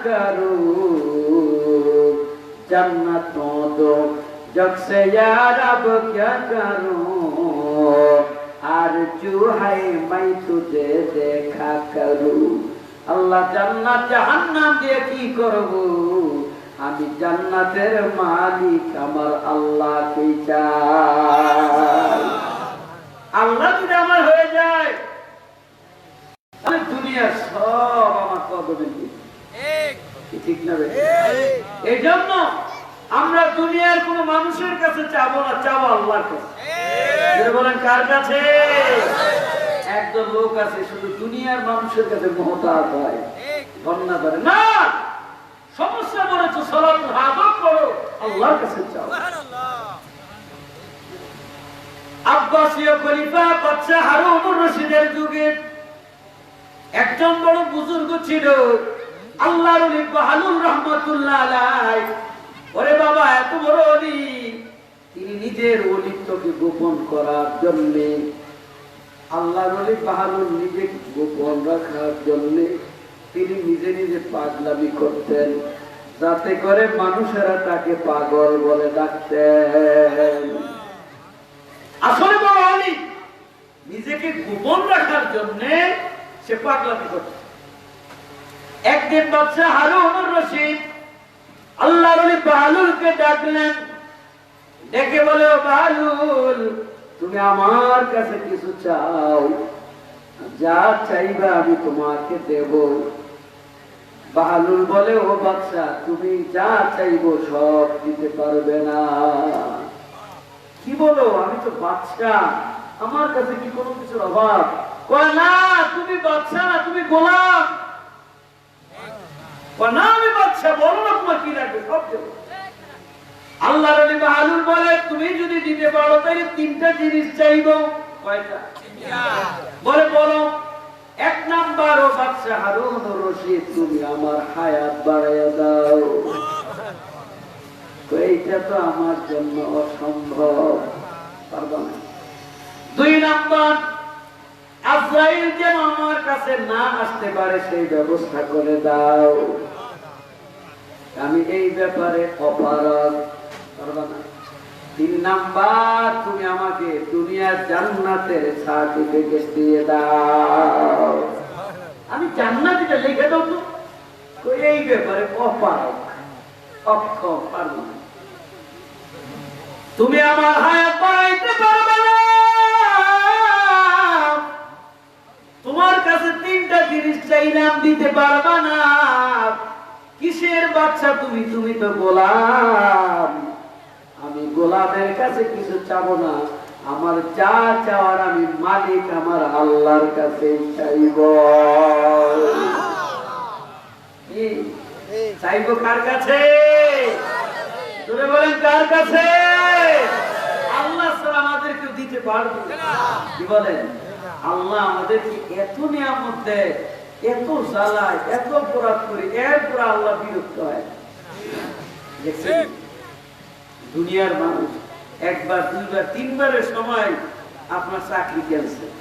करूं, जन्नतों दो जग से यार अब क्या करूं, आरज़ू है मैं तुझे देखा करूं। আল্লাহ জান্নাত জাহান্নাম দিয়ে কি করব, আমি জান্নাতের মালিক আমার আল্লাহকে চাই। আল্লাহ যদি আমার হয়ে যায় তাহলে দুনিয়ার সব আমার কদমে ঠিক না? এই জন্য আমরা দুনিয়ার কোন মানুষের কাছে চাবো না, চাবো আল্লাহর কাছে। বলেন কার কাছে? একজন লোক আছে শুধু দুনিয়ার মানুষের কাছে মুহতাজ হয়, বন্যা করে না। সমস্যা বলে তো সালাতুল হাজত করো, আল্লাহর কাছে চাও। আব্বাসীয় খলিফা বাদশা হারুনুর রশিদের যুগে একজন বড় বুজুর্গ ছিল, আল্লাহর ওলি বাহালুর রহমাতুল্লাহ আলাইহি। ওরে বাবা, এত বড় ওলি, তিনি নিজের ওলিত্বকে গোপন করার জন্য, আল্লাহর ওলি বাহালুর নিজে গোপন রাখার জন্য তিনি নিজে নিজে পাগলামি করতেন, যাতে করে মানুষেরা তাকে পাগল বলে ডাকতেন। আসলে বড় ওলি নিজেকে গোপন রাখার জন্য সে পাগলামি করত। একদিন বাদশা হারুনুর রশিদ আল্লাহর ওলি বাহালুলকে ডাকলেন, ডেকে বলে, ও বাহালুল, তুমি আমার কাছে কিছু চাও, যা চাইবা আমি তোমাকে দেব। বাহালুল বলে, ও বাদশা, তুমি যা চাইবো সব দিতে পারবে না। কি বলো? আমি তো বাদশা, আমার কাছে কি কোনো কিছুর অভাব? কয় না, তুমি বাদশা না, তুমি গোলাম। কয় না, আমি বাদশা, বলো না তোমার কি লাগবে, সব দেবো। আল্লাহর ওলি বাহালুল বলে, তুমি যদি দিতে পারো তাহলে তিনটা জিনিস চাইবো। কয়টা? বলে বলো। এক নাম্বার, ও বাদশা হারুনুর রশিদ, তুমি আমার হায়াত বাড়াইয়া দাও। এইটা তো আমার জন্য অসম্ভব, পারবা না। দুই নাম্বার, আজরাইল যেন আমার কাছে না আসতে পারে সেই ব্যবস্থা করে দাও, আমি এই ব্যাপারে অপারগ, পারবা না। তিন নাম্বার, তুমি আমাকে দুনিয়ার জান্নাতের সার্টিফিকেট দিয়ে দাও, আমি জান্নাতিটা লিখে দাও তো। এই ব্যাপারে অপারগ, অক্ষম, পারবো না। তুমি আমার হায়াত বাড়াইতে পারবে না, তোমার কাছে তিনটা জিনিস চাইলাম, দিতে পারবা না। কিসের বাদশা তুমি? তুমি তো গোলাম। আমি গোলামের কাছে কিছু চাবো না, আমার যা চাওয়ার আমি মালিক আমার আল্লাহর কাছে চাইব। চাইব কার কাছে? তোরে বলেন কার কাছে? আল্লাহ ছাড়া আমাদের কেউ দিতে পারবে না। কি বলেন? আল্লাহ আমাদেরকে এত নিয়ামত দেয়, এত জ্বালায়, এত অপরাধ করি, এরপর আল্লাহ বিরক্ত হয়। দুনিয়ার মানুষ একবার, দুইবার, তিনবারের সময় আপনার চাকরি ক্যান্সেল,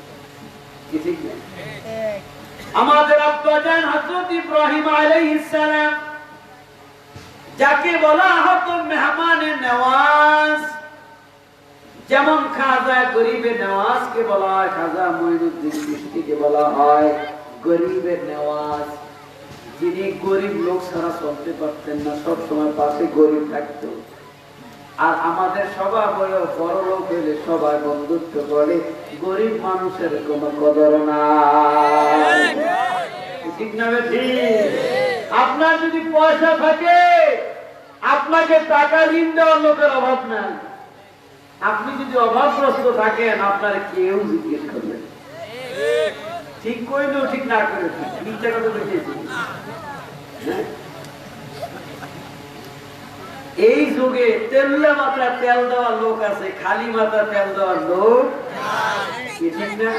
ঠিক না? আমাদের আব্বাজান হযরত ইব্রাহিম আলাইহিস সালাম, যাকে বলা হতো মেহমানে নওয়াজ, যেমন খাজা গরিবে নওয়াজকে বলা হয়, খাজা মঈনুদ্দিন চিশতিকে বলা হয় গরিবে নওয়াজ। যিনি গরিব লোক ছাড়া চলতে পারতেন না, সব সময় পাশে গরিব থাকতো। আর আমাদের স্বভাব হলো বড় লোক হইলে সবাই বন্ধুত্ব করে, গরিব মানুষের কোনো কদর নাই, ঠিক না? ঠিক। আপনার যদি পয়সা থাকে, আপনাকে টাকা ঋণ দেওয়ার লোকের অভাব নাই। আপনি যদি অভাবগ্রস্ত থাকেন, আপনার কেউ জিজ্ঞেস করবেন। ঠিক কইলেও ঠিক না করে মিথ্যা কথা বলেছি। এই যুগে তেল্লা মাত্রা তেল দেওয়ার লোক আছে, খালি মাথা তেল দেওয়ার লোক ঠিক না?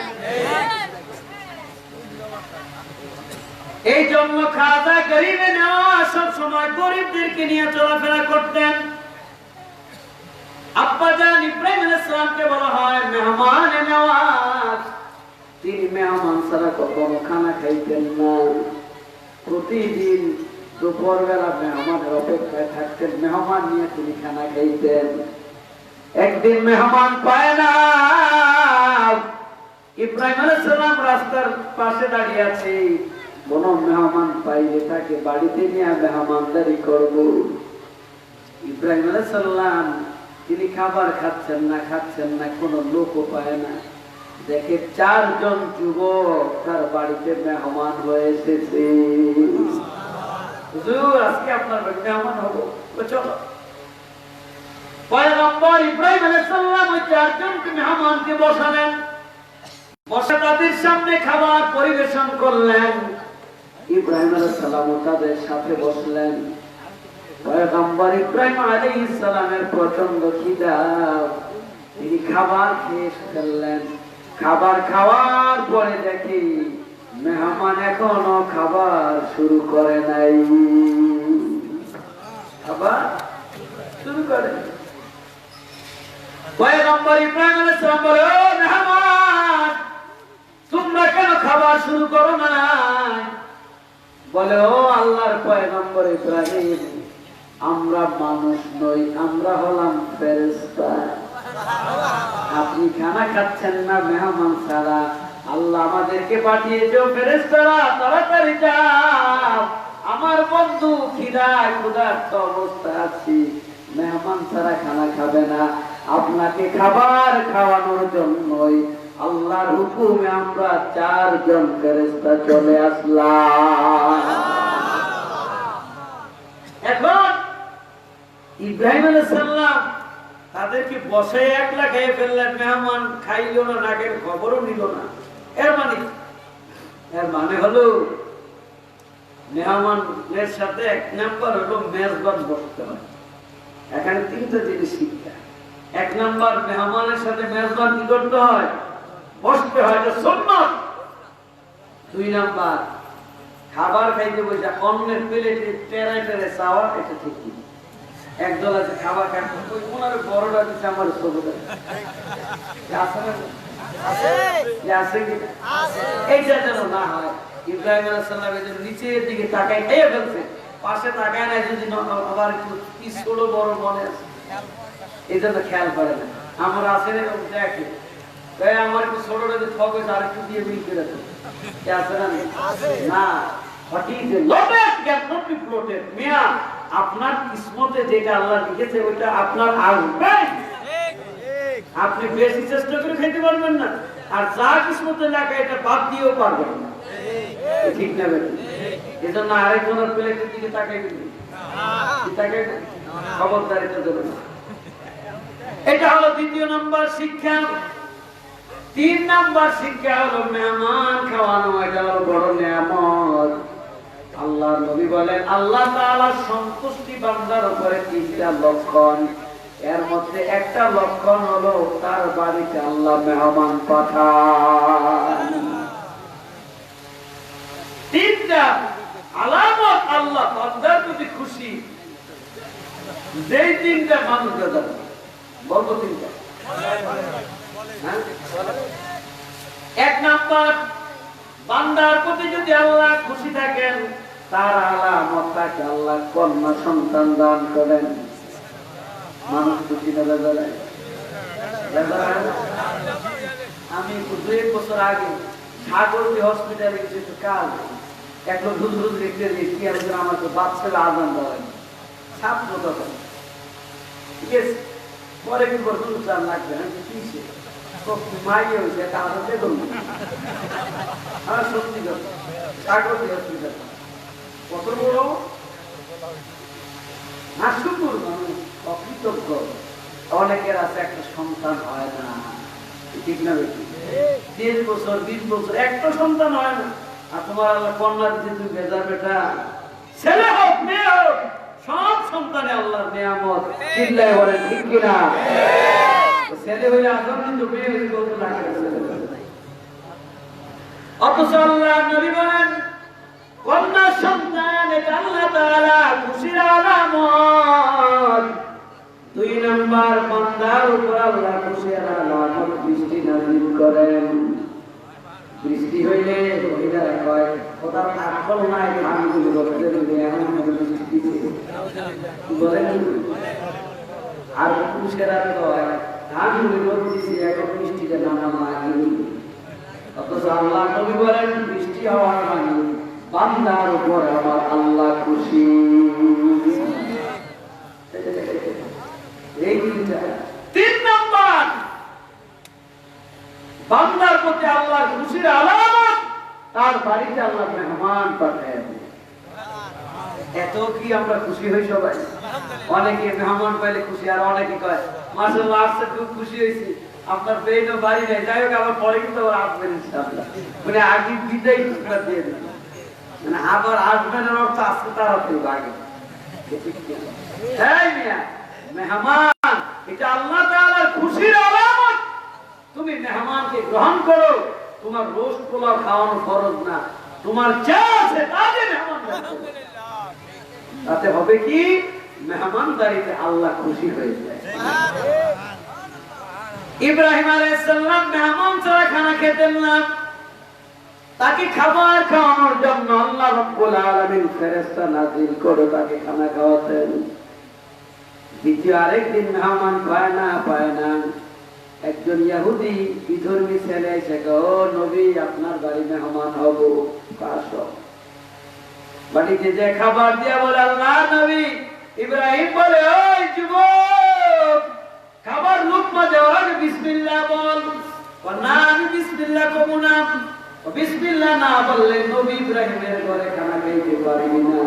এই জন্য খাজা গরিবে নওয়াজ সব সময় গরিবদেরকে নিয়ে চলাফেরা করতেন। আব্বাজান ইব্রাহিম আলাইহিস সালামকে বলা হয় মেহমানে নওয়াজ। তিনি মেহমান ছাড়া কখনো খানা খাইতেন না। প্রতিদিন দুপুরবেলা মেহমানের অপেক্ষায় থাকতেন, মেহমান নিয়ে তিনি খানা খাইতেন। একদিন মেহমান পায় না, ইব্রাহিম আলাইহিস সালাম রাস্তার পাশে দাঁড়িয়ে আছে, কোন মেহমান পাইলে তাকে বাড়িতে নিয়ে মেহমানদারি করব। ইব্রাহিম আলাইহিস সালাম তিনি খাবার খাচ্ছেন না, কোন লোকও পায় না। দেখে 4 জন যুবক তার বাড়িতে মেহমান হয়ে এসেছে। হুজুর, আজকে আপনার বাড়িতে মেহমান হবো, চলো। পয়গম্বর ইব্রাহিম আলাইহিস সালাম ওই 4 জনকে মেহমানকে বসালেন, বসে তাদের সামনে খাবার পরিবেশন করলেন। ইব্রাহিম আলাইহিস সালাম তাদের সাথে বসলেন। পয়গম্বর ইব্রাহিম আলাইহিস সালামের প্রচন্ড খিদা, তিনি খাবার খেয়ে ফেললেন। খাবার খাওয়ার পরে দেখি মেহমান এখনো খাবার শুরু করে নাই, খাবার শুরু করে। পয়গম্বর ইব্রাহিম আলাইহিস সালাম বলে, ও মেহমান, তোমরা কেন খাবার শুরু করো না? বলে, ও আল্লাহর পয়গম্বর ইব্রাহিম, আমরা মানুষ নই, আমরা হলাম ফেরেশতা। আপনি খানা খাচ্ছেন না মেহমান ছাড়া, আল্লাহ আমাদেরকে পাঠিয়েছে ফেরেশতারা, তাড়াতাড়ি যাও, আমার বন্ধু খিদায় ক্ষুধার্ত অবস্থায় আছি, মেহমান ছাড়া খানা খাবে না। আপনাকে খাবার খাওয়ানোর জন্যই আল্লাহর হুকুমে আমরা 4 জন ফেরেশতা চলে আসলাম। এখন ইব্রাহিম আলাইহিস সালাম তাদেরকে বসে একলা খেয়ে ফেললেন, মেহমান খাইলো না, নাকের খবরও নিল না। এর মানে হলো মেহমানের সাথে 1 নাম্বার হলো মেজবান বসতে হয়। এখানে 3টা জিনিস শিক্ষা। 1 নাম্বার, মেহমানের সাথে মেজবান কি করতে হয়? বসতে হয়, এটা সুন্নাত। 2 নাম্বার, খাবার খাইতে বসে অন্যের প্লেটে টেরে চাওয়া, এটা ঠিক না। একদল আছে খাবার খাচ্ছে, ওনার বড়টা দিচ্ছে, আমার ছোটটা এইটা যেন না হয়। ইব্রাহিম আলাইহিস সালাম নিচের দিকে তাকায় খেয়ে ফেলছে, পাশে তাকায় না, যদি আবার একটু কি ছোট বড় মনে আছে, এই জন্য খেয়াল করে না। আমরা আসেন এরকম দেখে, আমার একটু ছোটটা দিয়ে ঠক হয়েছে, আর একটু দিয়ে মিল করে আছে না। আপনার কিসমতে যেটা আল্লাহ লিখেছে ওইটা আপনার আসবে, আপনি বেশি চেষ্টা করে খেতে পারবেন না, আর যা কিসমতে লেখা এটা বাদ দিয়েও পারবেন না, ঠিক না? এই জন্য আরেকজনের প্লেটের দিকে তাকাই খবরদারিটা দেবে না। এটা হলো 2 নম্বর শিক্ষা। 3 নম্বর শিক্ষা হলো মেহমান খাওয়ানো, এটা হলো বড় নিয়ামত। আল্লাহ নবী বলেন, আল্লাহ তাআলার সন্তুষ্টি বান্দার উপরে 3টা লক্ষণ, এর মধ্যে একটা লক্ষণ হলো তার বাড়িতে আল্লাহ মেহমান পাঠান। 3টা আলামত আল্লাহ বান্দার প্রতি খুশি, যেই 3টা মানুষ দেয়। বলবো 3টা। 1 নাম্বার, বান্দার প্রতি যদি আল্লাহ খুশি থাকেন, তার আলামত তাকে আল্লাহ কন্যা সন্তান দান করেন। মানুষ খুশি না বেজায়? আমি 2 বছর আগে সাগরদী হসপিটালে গেছি, একটু কাজ, এক লোক হুজুর দেখতে দেখি আমাকে বাচ্চা আজান দেওয়া ছাত্র তখন, ঠিক আছে। পরে কি করবো, 4 লাগবে না কিসে মাইয়ে হয়েছে, একটা আজান দিয়ে করবো। হ্যাঁ, সত্যি কথা, সাগরদী হসপিটাল কত বড় হাস্যপুর মানুষ, অকৃতজ্ঞ। অনেকের আছে একটা সন্তান হয় না, ঠিক না? 30 বছর 20 বছর একটা সন্তান হয় না, আর তোমার আল্লাহ কন্যা দিচ্ছে, তুমি বেজার বেটা, ছেলে হোক মেয়ে হোক, সব সন্তানে আল্লাহর নিয়ামত। চিল্লায় বলেন ঠিক কিনা? ছেলে হইলে আদর, কিন্তু মেয়ে হইলে বলতে লাগে। অথচ আল্লাহ নবী বলেন, কন্যা সন্তান এটা আল্লাহ তাআলা খুশির আলামত। 2 নাম্বার, বান্দার উপর আল্লাহ খুশির আলামত বৃষ্টি নাযিল করেন। বৃষ্টি হইলে মহিলারা কয়, ওটার আকল নাই, ধানগুলো করতে দিবে, এমন বলেন আর পুরুষের আর ধান দিয়েছি এখন বৃষ্টিতে নামা লাগেনি অথচ আল্লাহ নবী বলেন বৃষ্টি হওয়ার মানে বান্দার উপর আমার আল্লাহ খুশি এই তিন নম্বর বান্দার প্রতি আল্লাহর খুশির আলামত তার বাড়িতে আল্লাহ মেহমান পাঠায় এত কি আমরা খুশি হই সবাই অনেকে মেহমান পাইলে খুশি আর অনেকে কয় মাশাআল্লাহ আজকে খুব খুশি হয়েছি আপনার পেইনো বাড়ি নেই যাই হোক আবার পরে কিন্তু আবার আসবেন ইনশাআল্লাহ মানে আগে বিদায় টুকরা দিয়ে দেন মানে আবার আসবেন এর অর্থ আজকে তাড়াতাড়ি আগে এই মিয়া মেহমান এটা আল্লাহ তাআলার খুশির আলামত তুমি মেহমানকে গ্রহণ করো তোমার রোস্ট পোলাও খাওয়ানো ফরজ না তোমার যা আছে তা দিয়ে মেহমান তাতে হবে কি মেহমানদারিতে আল্লাহ খুশি হয়ে যায় ইব্রাহিম আলাইহিস সালাম মেহমান ছাড়া খানা খেতেন না তাকে খাবার খাওয়ানোর জন্য আল্লাহ রাব্বুল আলামিন ফেরেশতা নাযিল করে তাকে খানা খাওয়াতেন দ্বিতীয় আরেকদিন মেহমান পায় না একজন ইহুদি বিধর্মী ছেলে এসে ও নবী আপনার বাড়ি মেহমান হব আসো বাড়িতে যে খাবার দিয়া বলে আল্লাহ নবী ইব্রাহিম বলে ওই যুবক খাবার লুকমা দেওয়ার আগে বিসমিল্লাহ বল না আমি বিসমিল্লাহ কব না বিসমিল্লাহ না বললে নবী ইব্রাহিমের ঘরে খানা খাইতে পারবি না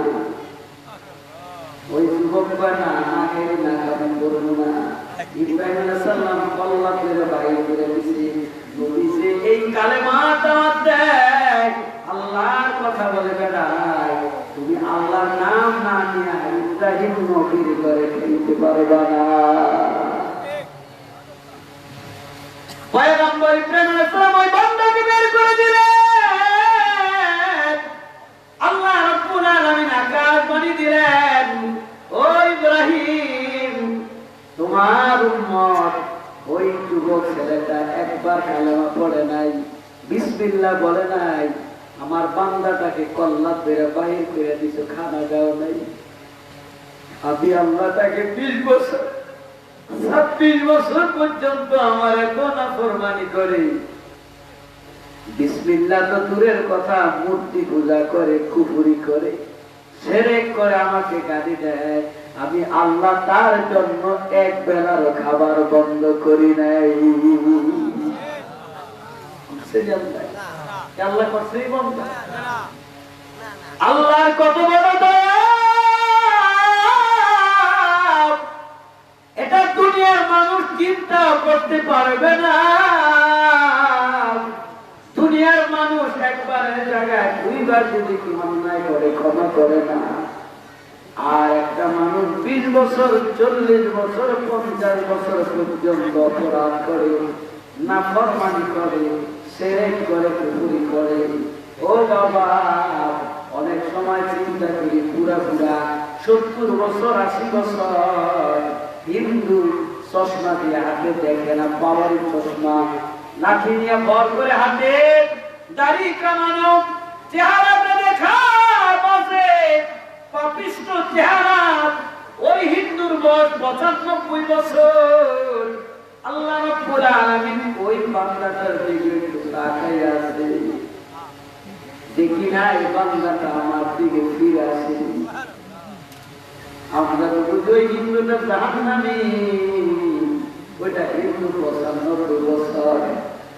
ওই যুবক না খেয়ে না খাবেন করুন না ইব্রাহিম আলাইহিস সালাম আল্লাহ করে বাইরে করে দিয়েছে নবী যে এই কালেমা দাওয়াত দেয় আল্লাহর কথা বলে বেড়ায় তুমি আল্লাহর নাম না নিয়ে ইব্রাহিম নবীর ঘরে খেতে পারবা না পয়গম্বর ইব্রাহিম আলাইহিস সালাম ওই বান্দাকে বের করে দিলেন আল্লাহ রাব্বুল আলামিন আকাশ বাণী দিলেন ও ইব্রাহিম তোমার উম্মত ওই যুবক ছেলেটা একবার কালেমা পড়ে নাই বিসমিল্লাহ বলে নাই আমার বান্দাটাকে কল্লা ধরে বাহির করে দিছো খানা দাও নাই আমি আল্লাহ তাকে 20 বছর 26 বছর পর্যন্ত আমার নাফরমানি করে বিসমিল্লাহ তো দূরের কথা মূর্তি পূজা করে কুফরি করে শিরক করে আমাকে গালি দেয় আমি আল্লাহ তার জন্য এক বেলার খাবার বন্ধ করি নাই আল্লাহ করছেই বন্ধ আল্লাহর কত বড় দয়া এটা দুনিয়ার মানুষ চিন্তা করতে পারবে না দুনিয়ার মানুষ একবারের জায়গায় দুইবার যদি কি অন্যায় করে ক্ষমা করে না আর একটা মানুষ 20 বছর 40 বছর 50 বছর পর্যন্ত অপরাধ করে নাফরমানি করে শিরক করে কুফরি করে ও বাবা অনেক সময় চিন্তা করি পুরা 70 বছর 80 বছর হিন্দু চশমা দিয়ে হাতে দেখে না পাওয়ারি চশমা লাঠি নিয়ে ভর করে হাতে দাড়ি কামানো চেহারাটা দেখা বসে পাপিষ্ট চেহারা ওই হিন্দুর বয়স 95 বছর আল্লাহ রাব্বুল আলামিন ওই বান্দাটার দিকে একটু তাকায় আছে দেখি না এই বান্দাটা আমার দিকে ফিরে আসে আমরা ওই হিন্দুটা জাহান্নামী ওইটা হিন্দু 95 বছর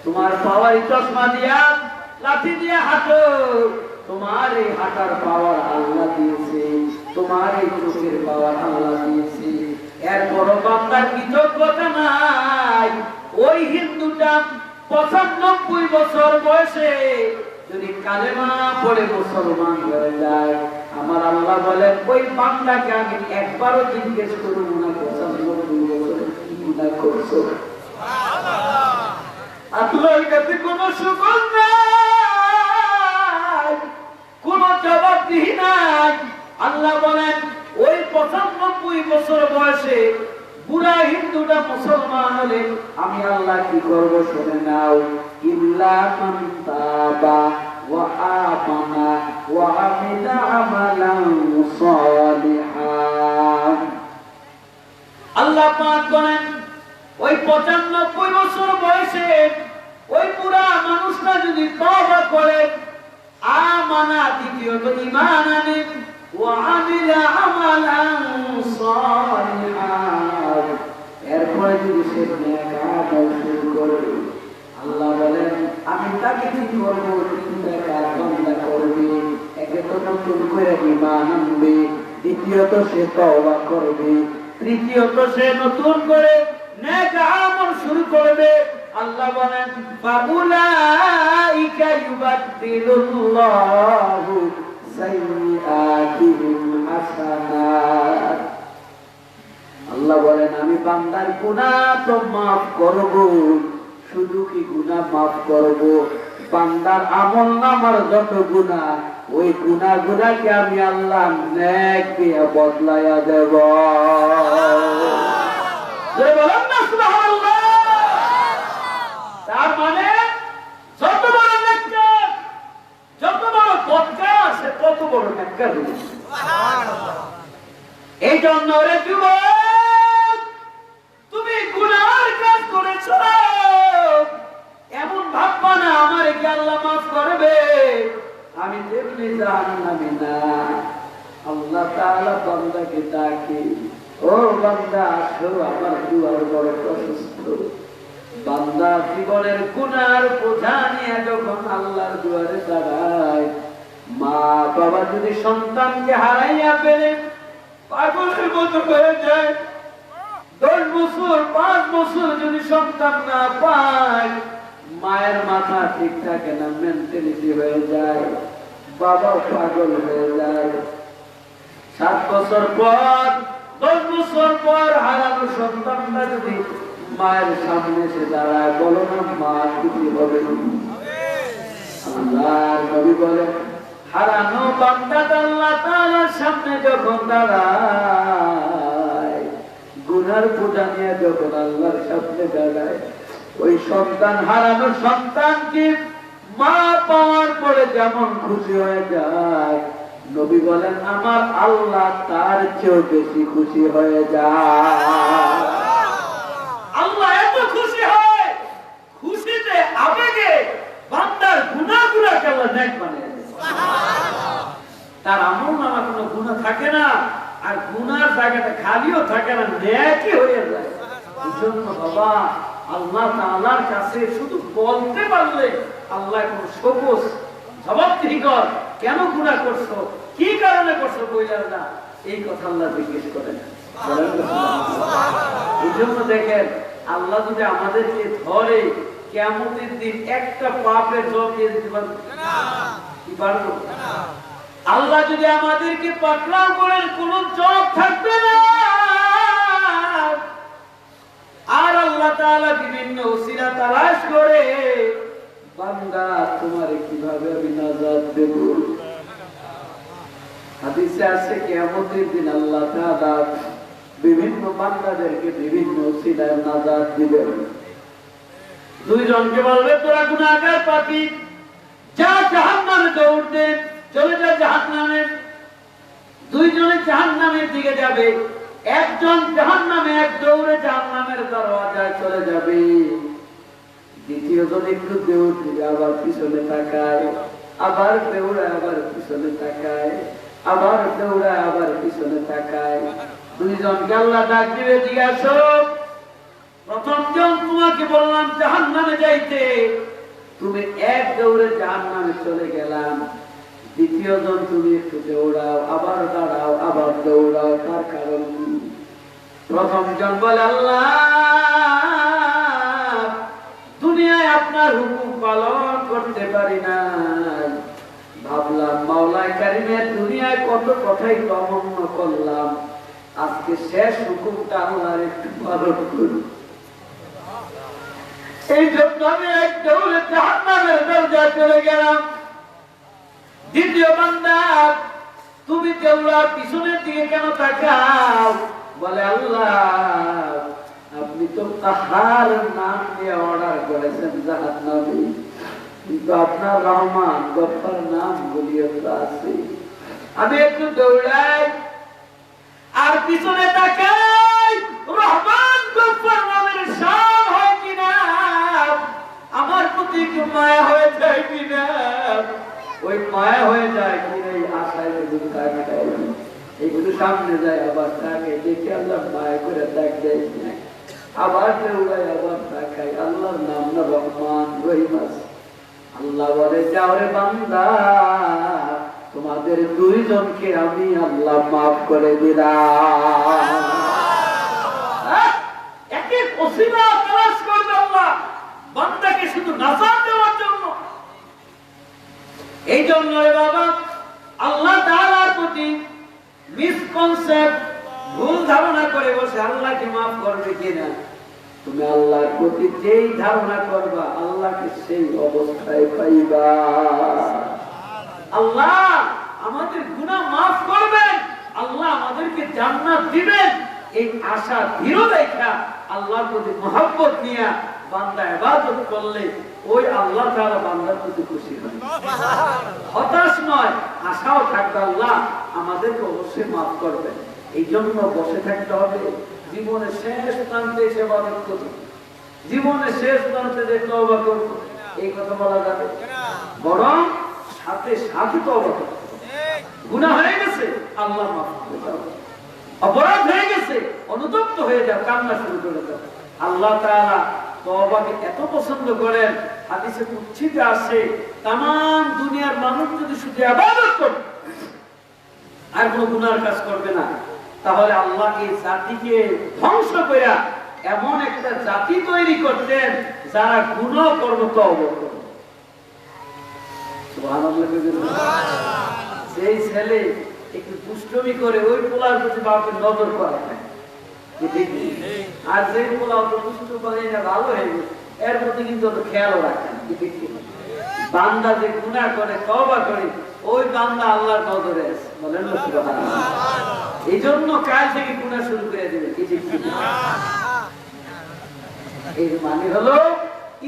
তোমার পাওয়ার চশমা দিয়া লাঠি দিয়া হাঁটো তোমার এই হাঁটার পাওয়ার আল্লাহ দিয়েছে তোমার এই চোখের পাওয়ার আল্লাহ দিয়েছে এর বড় বান্দার কৃতজ্ঞতা নাই ওই হিন্দুটা 95 বছর বয়সে যদি কালেমা পড়ে মুসলমান হয়ে যায় আমার আল্লাহ বলেন ওই বান্দাকে আমি একবারও জিজ্ঞেস করব না 95 বছর কি গুনাহ করছো আল্লাহর কাছে কোনো শুকর নাই কোনো জবাবদিহি নাই আল্লাহ বলেন ওই 95 বছর বয়সে বুড়া হিন্দুটা মুসলমান হলে আমি আল্লাহ কি করব শুনে নাও ইল্লা মান তাবা ওয়া আমানা ওয়া আমিলা আমালান সালিহান আল্লাহ পাক বলেন ওই 95 বছর বয়সে ওই পুরা মানুষটা যদি তওবা করে, আমানা দ্বিতীয়ত ঈমান আনে, ওয়া আমিলা আমালান সালিহান, এরপরে যদি সে নেক আমল শুরু করে, আল্লাহ বলেন আমি তাকে কি করব, তিনটা কাজ বান্দা করবে। একে তো নতুন করে ঈমান আনবে, দ্বিতীয়ত সে তওবা করবে, তৃতীয়ত সে নতুন করে নেক আমল শুরু করবে। আল্লাহ বলেন ফাউলাইকা ইউবাদদিলুল্লাহু সাইয়্যাতিহিম হাসানাত। আল্লাহ বলেন আমি বান্দার গুনাহ তো maaf করব, শুধু কি গুনাহ maaf করব, বান্দার আমলনামার যত গুনাহ ওই গুনাহগুলোকে আমি আল্লাহ নেক দিয়ে বদলায়া দেব। বলেন না সুবহানাল্লাহ। তার মানে যত বড় নেককার, যত বড় বদকার, সে তত বড় নেককার হবে। সুবহানাল্লাহ। এই জন্য রে যুবক, তুমি গুনার কাজ করেছো, এমন ভাববা না আমারে কি আল্লাহ maaf করবে, আমি দেখলে জাহান্নামী না। আল্লাহ তাআলা বান্দাকে ডাকে, ও বান্দা আসো আমার দুয়ার বড় প্রশস্ত। বান্দা জীবনের গুনার বোঝা নিয়ে যখন আল্লাহর দুয়ারে দাঁড়ায়, মা বাবা যদি সন্তানকে হারাইয়া ফেলে পাগলের মতো হয়ে যায়, 10 বছর 5 বছর যদি সন্তান না পায়, মায়ের মাথা ঠিক থাকে না, মেন্টালিটি হয়ে যায়, বাবা পাগল হয়ে যায়। 7 বছর পর 10 বছর পর হারানো সন্তানটা যদি মায়ের সামনে এসে দাঁড়ায়, বলো না মা খুশি হবে? আল্লাহর নবী বলেন হারানো বান্দাটা আল্লাহ তাআলার সামনে যখন দাঁড়ায়, গুনার বোঝা নিয়ে যখন আল্লাহর সামনে দাঁড়ায়, ওই সন্তান হারানো সন্তানকে মা পাওয়ার পরে যেমন খুশি হয়ে যায়, নবী বলেন আমার আল্লাহ তার চেয়েও বেশি খুশি হয়ে যায়। আল্লাহ এত খুশি হয়, খুশিতে আবেগে বান্দার গুনাহগুলোকে আল্লাহ নেক বানিয়ে দেয়। সুবহানাল্লাহ। তার আমলনামা কোনো গুনাহ থাকে না, আর গুনার জায়গাটা খালিও থাকে না, নেকই হয়ে যায়। এজন্য বাবা আল্লাহ তাআলার কাছে শুধু বলতে পারলে আল্লাহ কোন সবুজ জবাবদিহি কর, কেন গুনাহ করছো, কি কারণে করছো কইলার না, এই কথা আল্লাহ জিজ্ঞেস করেন। এজন্য দেখেন আল্লাহ যদি আমাদেরকে ধরে কিয়ামতের দিন একটা পাপের জবাব দিয়ে দিতে পারবে না, কি পারবো? আল্লাহ যদি আমাদেরকে পাকড়াও করেন কোন জবাব থাকবে না। আর আল্লাহ তাআলা বিভিন্ন ওসিলা তালাশ করে, বান্দা তোমারে কিভাবে আমি নাজাত দেব। হাদিসে আছে কিয়ামতের দিন আল্লাহ তাআলা বিভিন্ন বান্দাদেরকে বিভিন্ন ওসিলায় নাজাত দিবেন। দুইজনকে বলবে তোরা গুনাহগার পাপী, যা জাহান্নামে দৌড় দে, চলে যা জাহান্নামে। দুইজনে জাহান্নামের দিকে যাবে, একজন জাহান্নামে এক দৌড়ে জাহান্নামের দরওয়াজায় চলে যাবে, দ্বিতীয় জন একটু দৌড় দিবে, আবার পিছনে তাকায়, আবার দৌড়ায়, আবার পিছনে তাকায়, আবার দৌড়ায়, আবার পিছনে তাকায়। দুইজনকে আল্লাহ ডাক দিবে, জিজ্ঞাসা প্রথম জন তোমাকে বললাম জাহান্নামে যাইতে, তুমি এক দৌড়ে জাহান্নামে চলে গেলাম। দ্বিতীয় জন তুমি একটু দৌড়াও, আবার দাঁড়াও, আবার দৌড়াও, তার কারণ কি? প্রথম জন বলে আল্লাহ দুনিয়ায় আপনার হুকুম পালন করতে পারি না, ভাবলাম মাওলায়ে কারিমের দুনিয়ায় কত কথাই অমান্য করলাম, আজকে শেষ হুকুমটা আল্লাহর একটু পালন করি। এই জন্য আমি এক দৌড়ে জাহান্নামের দরজায় চলে গেলাম। দ্বিতীয় বান্দা তুমি দৌড়ার পিছনের দিকে কেন তাকাও? বলে আল্লাহ আপনি তো কাহার নাম দিয়ে অর্ডার করেছেন জাহান্নামে, কিন্তু আপনার রহমান গফফার নাম বলিয়ে তো আছে। আমি একটু দৌড়াই আর পিছনে তাকাই, রহমান প্রতি একটু মায়া হয়ে যায় কিনা, ওই মায়া হয়ে যায় কিনা এই আশায় শুধু তাকাই, একটু সামনে যায় আবার তাকাই, দেখি আল্লাহ মায়া করে তাকাই, আবার উড়াই আবার তাকাই, আল্লাহর নাম না রহমান রহিম আছে। আল্লাহ বলে যাওরে বান্দা, তোমাদের দুইজনকে আমি আল্লাহ মাফ করে দিলাম। একে ওসিলা তালাশ করবে আল্লাহ বান্দাকে শুধু নাজাত দেওয়ার জন্য। এই জন্য বাবা আল্লাহ তাআলার প্রতি মিসকনসেপ্ট, ভুল ধারণা করে বসে আল্লাহকে মাফ করবে কিনা। তুমি আল্লাহর প্রতি যেই ধারণা করবা আল্লাহকে সেই অবস্থায় পাইবা। আল্লাহ আমাদের গুনাহ মাফ করবেন, আল্লাহ আমাদেরকে জান্নাত দিবেন, এই আশা দৃঢ় রেখা আল্লাহর প্রতি মহব্বত নিয়ে বান্দা ইবাদত করলে ওই আল্লাহ তাআলা বান্দার প্রতি খুশি হয়। হতাশ নয়, আশাও থাকবে আল্লাহ আমাদেরকে অবশ্যই মাফ করবেন। এই জন্য বসে থাকতে হবে, জীবনের শেষ প্রান্তে এসে ইবাদত করব, জীবনের শেষ প্রান্তে যে তওবা করব, এই কথা বলা যাবে? বরং সাথে সাথে তওবা করতে হবে। গুনাহ হয়ে গেছে আল্লাহ মাফ করে দাও, অপরাধ হয়ে গেছে অনুতপ্ত হয়ে যাও, কান্না শুরু করে দাও। আল্লাহ তাআলা তওবাকে এত পছন্দ করেন, হাদিসে কুদসিতে আছে तमाम দুনিয়ার মানুষ যদি শুধু ইবাদত করে আর কোনো গুনার কাজ করবে না, তাহলে আল্লাহ এই জাতিকে ধ্বংস করে এমন একটা জাতি তৈরি করতেন যারা গুনাহ করবে তওবা করবে। সুবহানাল্লাহ। সেই ছেলে একটু দুষ্টমি করে ওই পোলার প্রতি বাপের নজর করা হয়, আর যে পোলা অত দুষ্ট করে না ভালো হয়ে গেছে এর প্রতি কিন্তু অত খেয়াল রাখেন। বান্দা যে গুনাহ করে তওবা করে ওই বান্দা আল্লাহর নজরে আছে, বলেন না সুবহানাল্লাহ। এই জন্য কাল থেকে গুনাহ শুরু করে দেবে। এর মানে হলো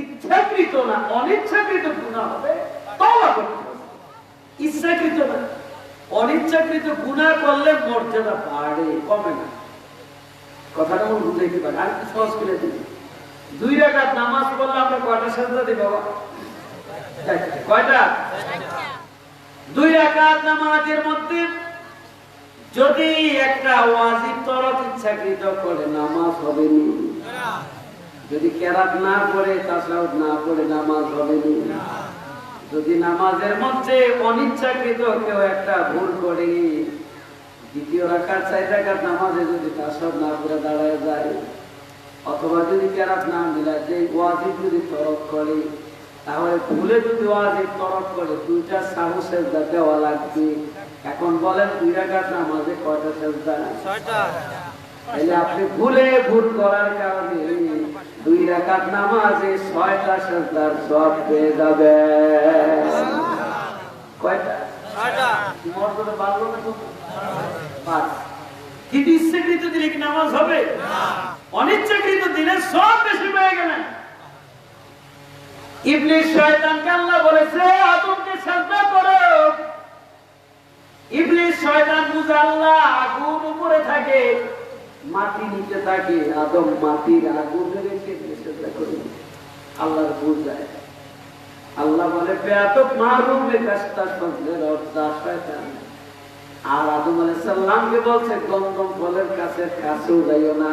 ইচ্ছাকৃত না অনিচ্ছাকৃত গুনাহ হবে, তওবা করতে হবে। ইচ্ছাকৃত না, অনিচ্ছাকৃত গুনাহ করলে মর্যাদা বাড়ে কমে না। কথাটা মন বুঝাইতে পারে। আর কি সহজ করে দিই, 2 রাকাত নামাজ পড়লে আমরা কয়টা সাজদা দিই বাবা? কয়টা? 2 রাকাত নামাজের মধ্যে যদি একটা ওয়াজিব তরক ইচ্ছাকৃত করে নামাজ হবে না, যদি কেরাত না পড়ে তাশাহুদ না পড়ে নামাজ হবে না, যদি নামাজের মধ্যে অনিচ্ছাকৃত কেউ একটা ভুল করে দ্বিতীয় রাকাত 4 রাকাত নামাজে যদি তাশাহুদ না পড়ে দাঁড়ায় যায়, অথবা যদি কেরাত না মিলায় যে ওয়াজিব যদি তরক করে, তাহলে ভুলে যদি ওয়াজিব তরক করে 2টা সাহু সেজদা দেওয়া লাগবে। এখন বলেন 2 রাকাত নামাজে কয়টা সেজদা? 6টা। তাহলে আপনি ভুল করার কারণে 2 রাকাত নামাজে 6টা সেজদার সওয়াব পেয়ে যাবেন। কয়টা? 6টা। মর্যাদা বাড়লো না তো? বাস। কিন্তু ইচ্ছাকৃত দিলে কি নামাজ হবে? না। অনিচ্ছাকৃত দিলে সব বেশি হয়ে গেলেন। ইবলিস শয়তানকে আল্লাহ বলেছে আদমকে সিজদা করো। ইবলিস শয়তান বুঝে আল্লাহ আগুন উপরে থাকে, মাটি নিচে থাকে, আদম মাটির আগুনে রেখে সিজদা করে। আল্লাহর বুঝায় আল্লাহ বলে বেয়াদব মারুম লেকাস্তা সজদের অর্থ শয়তান। আর আদম আলাইহিস সালামকে বলছে গন্ধম ফলের কাছেও যাইও না।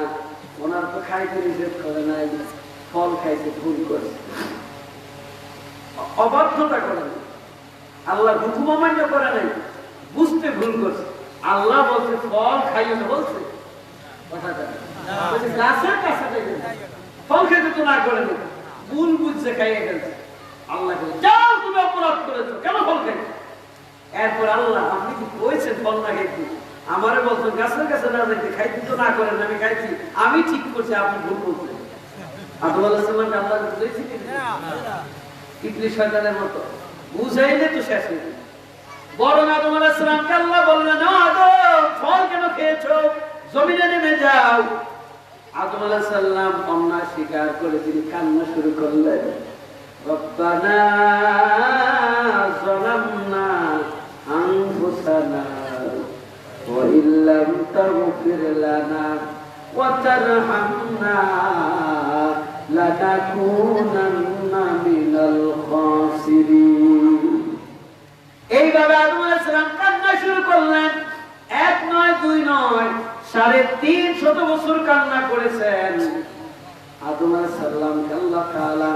ওনার তো খাইতে নিষেধ করে নাই, ফল খাইতে ভুল করেছে, অবাধ্যতা করে নাই, আল্লাহ হুকুম অমান্য করে নাই, বুঝতে ভুল করছে। আল্লাহ বলছে ফল খাইও না, বলছে গাছের কাছে ফল খেতে তো না করে না, ভুল বুঝছে খাইয়ে ফেলছে। আল্লাহ যাও তুমি অপরাধ করেছো, কেন ফল খাইছো? এরপর আল্লাহ আপনি কি কইছেন ফল না খাইছি? আমারে বলছেন গাছের কাছে না যাইতে, খাইতে তো না করেন, আমি খাইছি, আমি ঠিক করছি, আপনি ভুল বলছেন। আদম আলাইহিস সালামকে আল্লাহ বুঝাইছে কি? ইবলিস শয়তানের মতো বুঝাইলে তো শেষ হয়ে যাবে। বরং আদম আলাইহিস সালামকে আল্লাহ বললেন আদম ফল কেন খেয়েছো, জমিনে নেমে যাও। আদম আলাইহিস সালাম অন্যায় স্বীকার করে তিনি কান্না শুরু করলেন, রব্বানা যালামনা আনফুসানা ওয়া ইল্লাম তাগফির লানা ওয়া তারহামনা লাতাকুনান্না মিনাল খাসিরিন। এইভাবে আদম আলাইহিস সালাম কান্না শুরু করলেন। 1 নয় 2 নয় 350 বছর কান্না করেছেন। আদম আলাইহিস সালামকে আল্লাহ তাআলা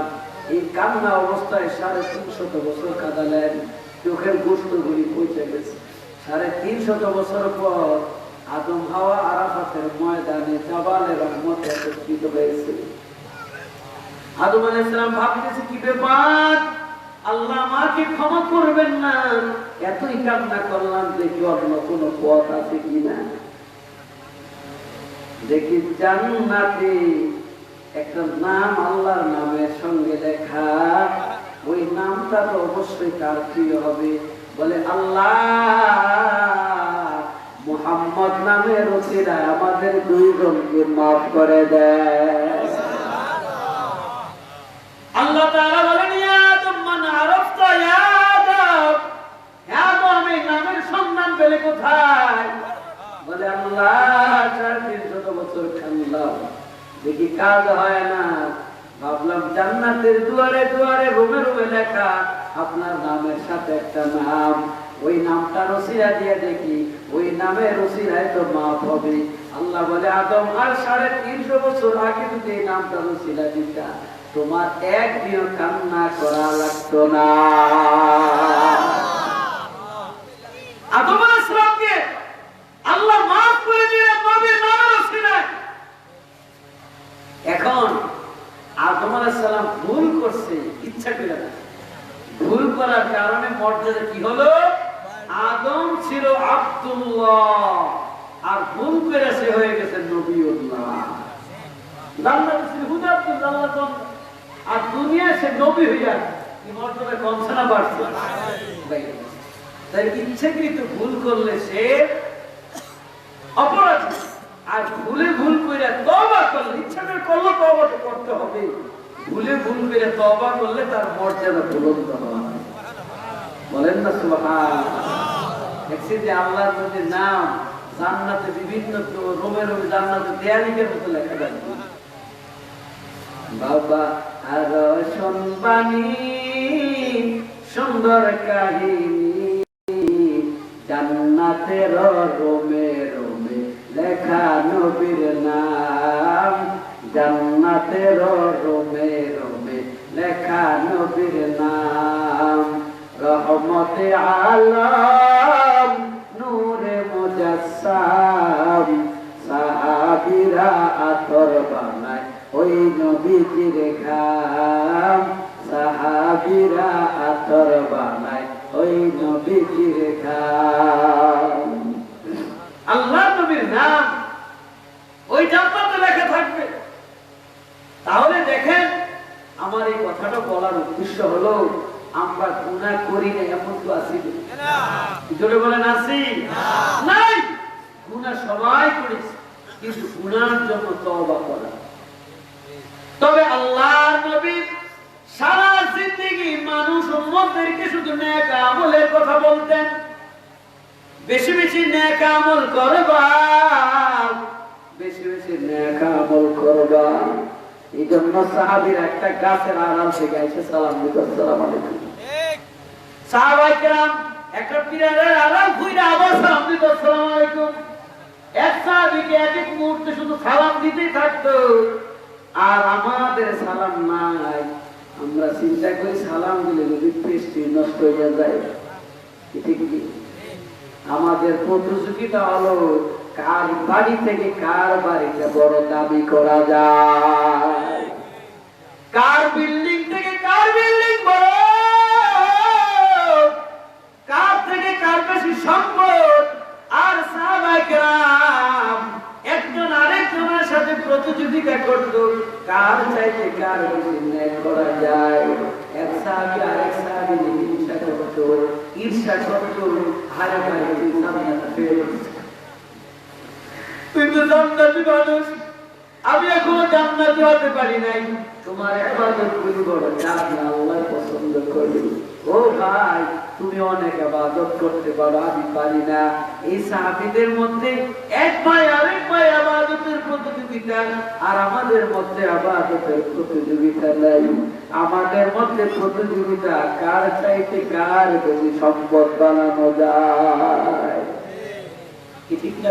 এই কান্না অবস্থায় 350 বছর কাঁদালেন। চোখের গোশতগুলি পচে গেছে। 350 বছর পর আদম হাওয়া আরাফাতের ময়দানে জাবালে রহমতে একত্রিত হয়েছে। আদম আলাইহিস সালাম ভাবতেছে কি ব্যাপার, আল্লাহ আমাকে ক্ষমা করবেন না, এতই কান্না করলাম, দেখি অন্য কোন পথ আছে কিনা। দেখি জান্নাতে একটা নাম আল্লাহর নামের সঙ্গে লেখা, ওই নামটা তো অবশ্যই তার প্রিয় হবে। বলে আল্লাহ মুহাম্মদ নামের ওসিলায় আমাদের 2 জনকে মাফ করে দেয়। আল্লাহ তাআলা বলেন ইয়া আদম মান আরাফতা ইয়া আদম, হে আদম এই নামের সন্ধান পেলে কোথায়? বলে আল্লাহ 350 বছর কাঁদলাম, দেখি কাজ হয় না, ভাবলাম জান্নাতের দুয়ারে দুয়ারে রুমে রুমে লেখা আপনার নামের সাথে একটা নাম, ওই নামটা রসিলা দিয়ে দেখি ওই নামের রসিলায় তো মাফ হবে। আল্লাহ বলে আদম আর 350 বছর আগে যদি এই নামটা রসিলা দিতা তোমার একদিন কান্না করা লাগতো না। আদম আলাইহিস সালামকে আল্লাহ মাফ করে দিলেন নবীর নামের রসিলায়। এখন আদম আলাইহিস সালাম ভুল করছে ইচ্ছা করে না, ভুল করার কারণে মর্যাদা কি হলো? আদম ছিল আব্দুল্লাহ আর ভুল করে সে হয়ে গেছে নবীউল্লাহ। জান্নাতে ছিল হুদাতুল্লাহ আর দুনিয়া সে নবী হইয়া কি মর্যাদা কমছে না বাড়ছে? তাই ইচ্ছাকৃত ভুল করলে সে অপরাধী, আর ভুলে ভুল করে তওবা করলে, ইচ্ছা করে করলে তওবা করতে হবে, ভুলে ভুল করে তওবা করলে তার মর্যাদা বুলন্দ হয়। বলেন না সুবহানাল্লাহ। দেখছি যে আল্লাহর নবীর নাম জান্নাতে বিভিন্ন রুমে রুমে জান্নাতে দেয়ালিকের মতো লেখা থাকবে। বাবা আর শুনবানি সুন্দর কাহিনী, জান্নাতের রুমে রুমে লেখা নবীর নাম, জান্নাতের রুমে রুমে লেখা নবীর নাম। রহমতে আলম নূরে মুজাসসাম, সাহাবীরা আতর বানায় ওই নবীজির ঘাম, সাহাবীরা আতর বানায় ওই নবীজির ঘাম। আল্লাহর নবীর নাম ওই জান্নাতে লেখা থাকবে। তাহলে দেখেন আমার এই কথাটা বলার উদ্দেশ্য হলো আমরা গুনাহ করি না এমন তো আছি না? জোরে বলেন আছি নাই? গুনাহ সবাই করেছে, কিন্তু গুনাহর জন্য তওবা করা। তবে আল্লাহর নবী সারা জিন্দেগি মানুষ উম্মতদেরকে শুধু নেক আমলের কথা বলতেন, বেশি বেশি নেক আমল করবা, বেশি বেশি নেক আমল করবা। এই জন্য সাহাবীরা একটা গাছের আড়াল থেকে এসে সালাম দিত, আসসালামু আলাইকুম। সাহাবায়ে কেরাম একটা পিলারের আড়াল ঘুরে আবার সালাম দিত, আসসালামু আলাইকুম। এক সাহাবীকে এক এক মুহূর্তে শুধু সালাম দিতেই থাকতো। আর আমাদের সালাম নাই, আমরা চিন্তা করি সালাম দিলে যদি পেস্টি নষ্ট হয়ে যায়। ঠিক কি? আমাদের প্রতিযোগিতা হলো কার বাড়ি থেকে কার বাড়িতে বড় দাবি করা যায়, কার বিল্ডিং থেকে কার বিল্ডিং বড়, কার থেকে কার বেশি সম্পদ। আর সাহাবায়ে কেরাম একজন আরেকজনের সাথে প্রতিযোগিতা করত কার চাইতে কার বেশি নেক করা যায়। এক সাহাবী আরেক সাহাবীর ঈর্ষা করত, হারে ভাই তুই জান্নাতে পেয়ে, তুই তো জান্নাতি মানুষ, আমি এখনো জান্নাতি হতে পারি নাই। তোমার ইবাদত গুলি বড়, যা আল্লাহ পছন্দ করে ও ভাই তুমি অনেক ইবাদত করতে পারো, আমি পারি না। এই সাহাবীদের মধ্যে এক ভাই আরেক ভাই ইবাদতের প্রতিযোগিতা, আর আমাদের মধ্যে ইবাদতের প্রতিযোগিতা নাই। আমাদের মধ্যে প্রতিযোগিতা কার চাইতে কার বেশি সম্পদ বানানো যায়। কি ঠিক না?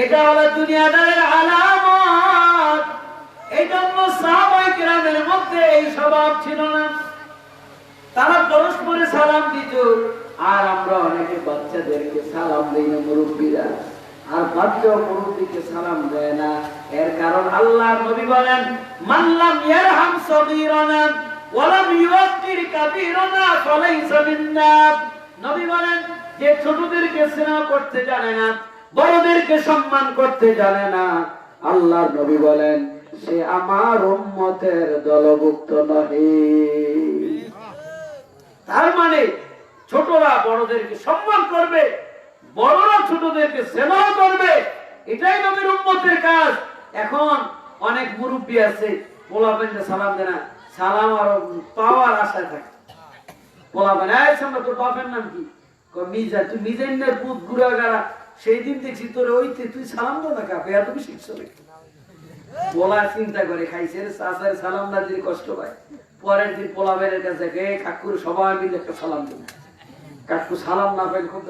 এটা হলো দুনিয়াদারের আলামত। এই জন্য সাহাবায়ে কেরামের মধ্যে এই স্বভাব ছিল না। তারা পরস্পরে সালাম দিত, আর আমরা অনেকে বাচ্চাদেরকে সালাম দেই না, মুরব্বীরা, আর বাচ্চা মুরব্বীকে সালাম দেয় না। এর কারণ আল্লাহর নবী বলেন, মান লাম ইয়ারহাম সগীরানা ওয়া লাম ইউক্কির কাবীরানা ফালাইসা মিন্না। নবী বলেন, যে ছোটদেরকে স্নেহ করতে জানে না, বড়দেরকে সম্মান করতে জানে না, আল্লাহর নবী বলেন সে আমার উম্মতের দলভুক্ত নহে। তার মানে ছোটরা বড়দেরকে সম্মান করবে, বড়রা ছোটদেরকে স্নেহ করবে, এটাই নবীর উম্মতের কাজ। এখন অনেক মুরব্বী আছে, পোলাপেনকে সালাম দেয় না, সালাম আর পাওয়ার আশায় থাকে। পোলাপেন, এই সামনে তোর বাপের নাম কি? মিজা। তুই মিজাইনের পুত গুড়াগাড়া, সেই দিন দেখছি তোর ওইতে তুই সালাম দাও না কাপে, আর তুমি শিখছো নাকি? পোলা চিন্তা করে খাইছে, চাচার সালাম না দিলে কষ্ট পায়। পরের দিন পোলাবের কাছে কাকুর সবাই মিলে একটা সালাম দিল। কাকু সালাম না পেলে খুব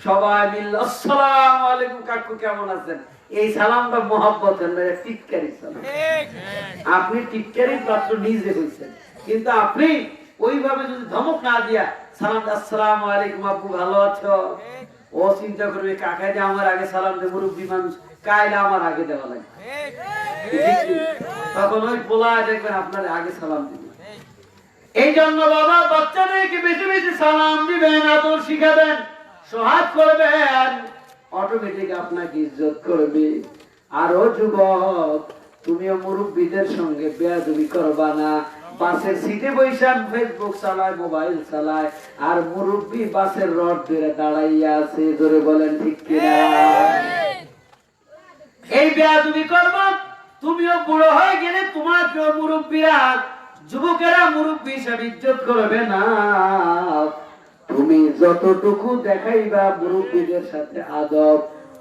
সবাই মিলল, আসসালামু আলাইকুম কাকু, কেমন আছেন? এই সালামটা মহব্বতের না, টিটকারি সালাম। আপনি টিটকারি পাত্র নিজে হয়েছেন, কিন্তু আপনি ওইভাবে যদি ধমক না দিয়া সালাম, আসসালামু আলাইকুম আব্বু, ভালো আছো? ও চিন্তা করবে কাকাই যে আমার আগে সালাম দে, মুরব্বী মানুষ, কাইলে আমার আগে দেওয়া লাগে। তখন ওই পোলা দেখবেন আপনার আগে সালাম দিবে। এই জন্য বাবা বাচ্চাদেরকে বেশি বেশি সালাম দিবেন, আদর শিখাবেন, সহায় করবেন, অটোমেটিক আপনাকে ইজ্জত করবে। আর ও যুবক, তুমিও মুরব্বীদের সঙ্গে বেয়াদবি করবা না। বাসের সিটে বৈশা ফেসবুক চালায়, মোবাইল চালায়, আর মুরব্বী বাসের রড ধরে দাঁড়াইয়া আছে। ধরে বলেন ঠিক কিনা? এই বেয়াদবি করবা, তুমিও বুড়ো হয়ে গেলে তোমাকেও মুরব্বীরা, যুবকেরা মুরব্বী হিসাবে ইজ্জত করবে না। তুমি যতটুকু দেখাইবা মুরব্বীদের সাথে আদব,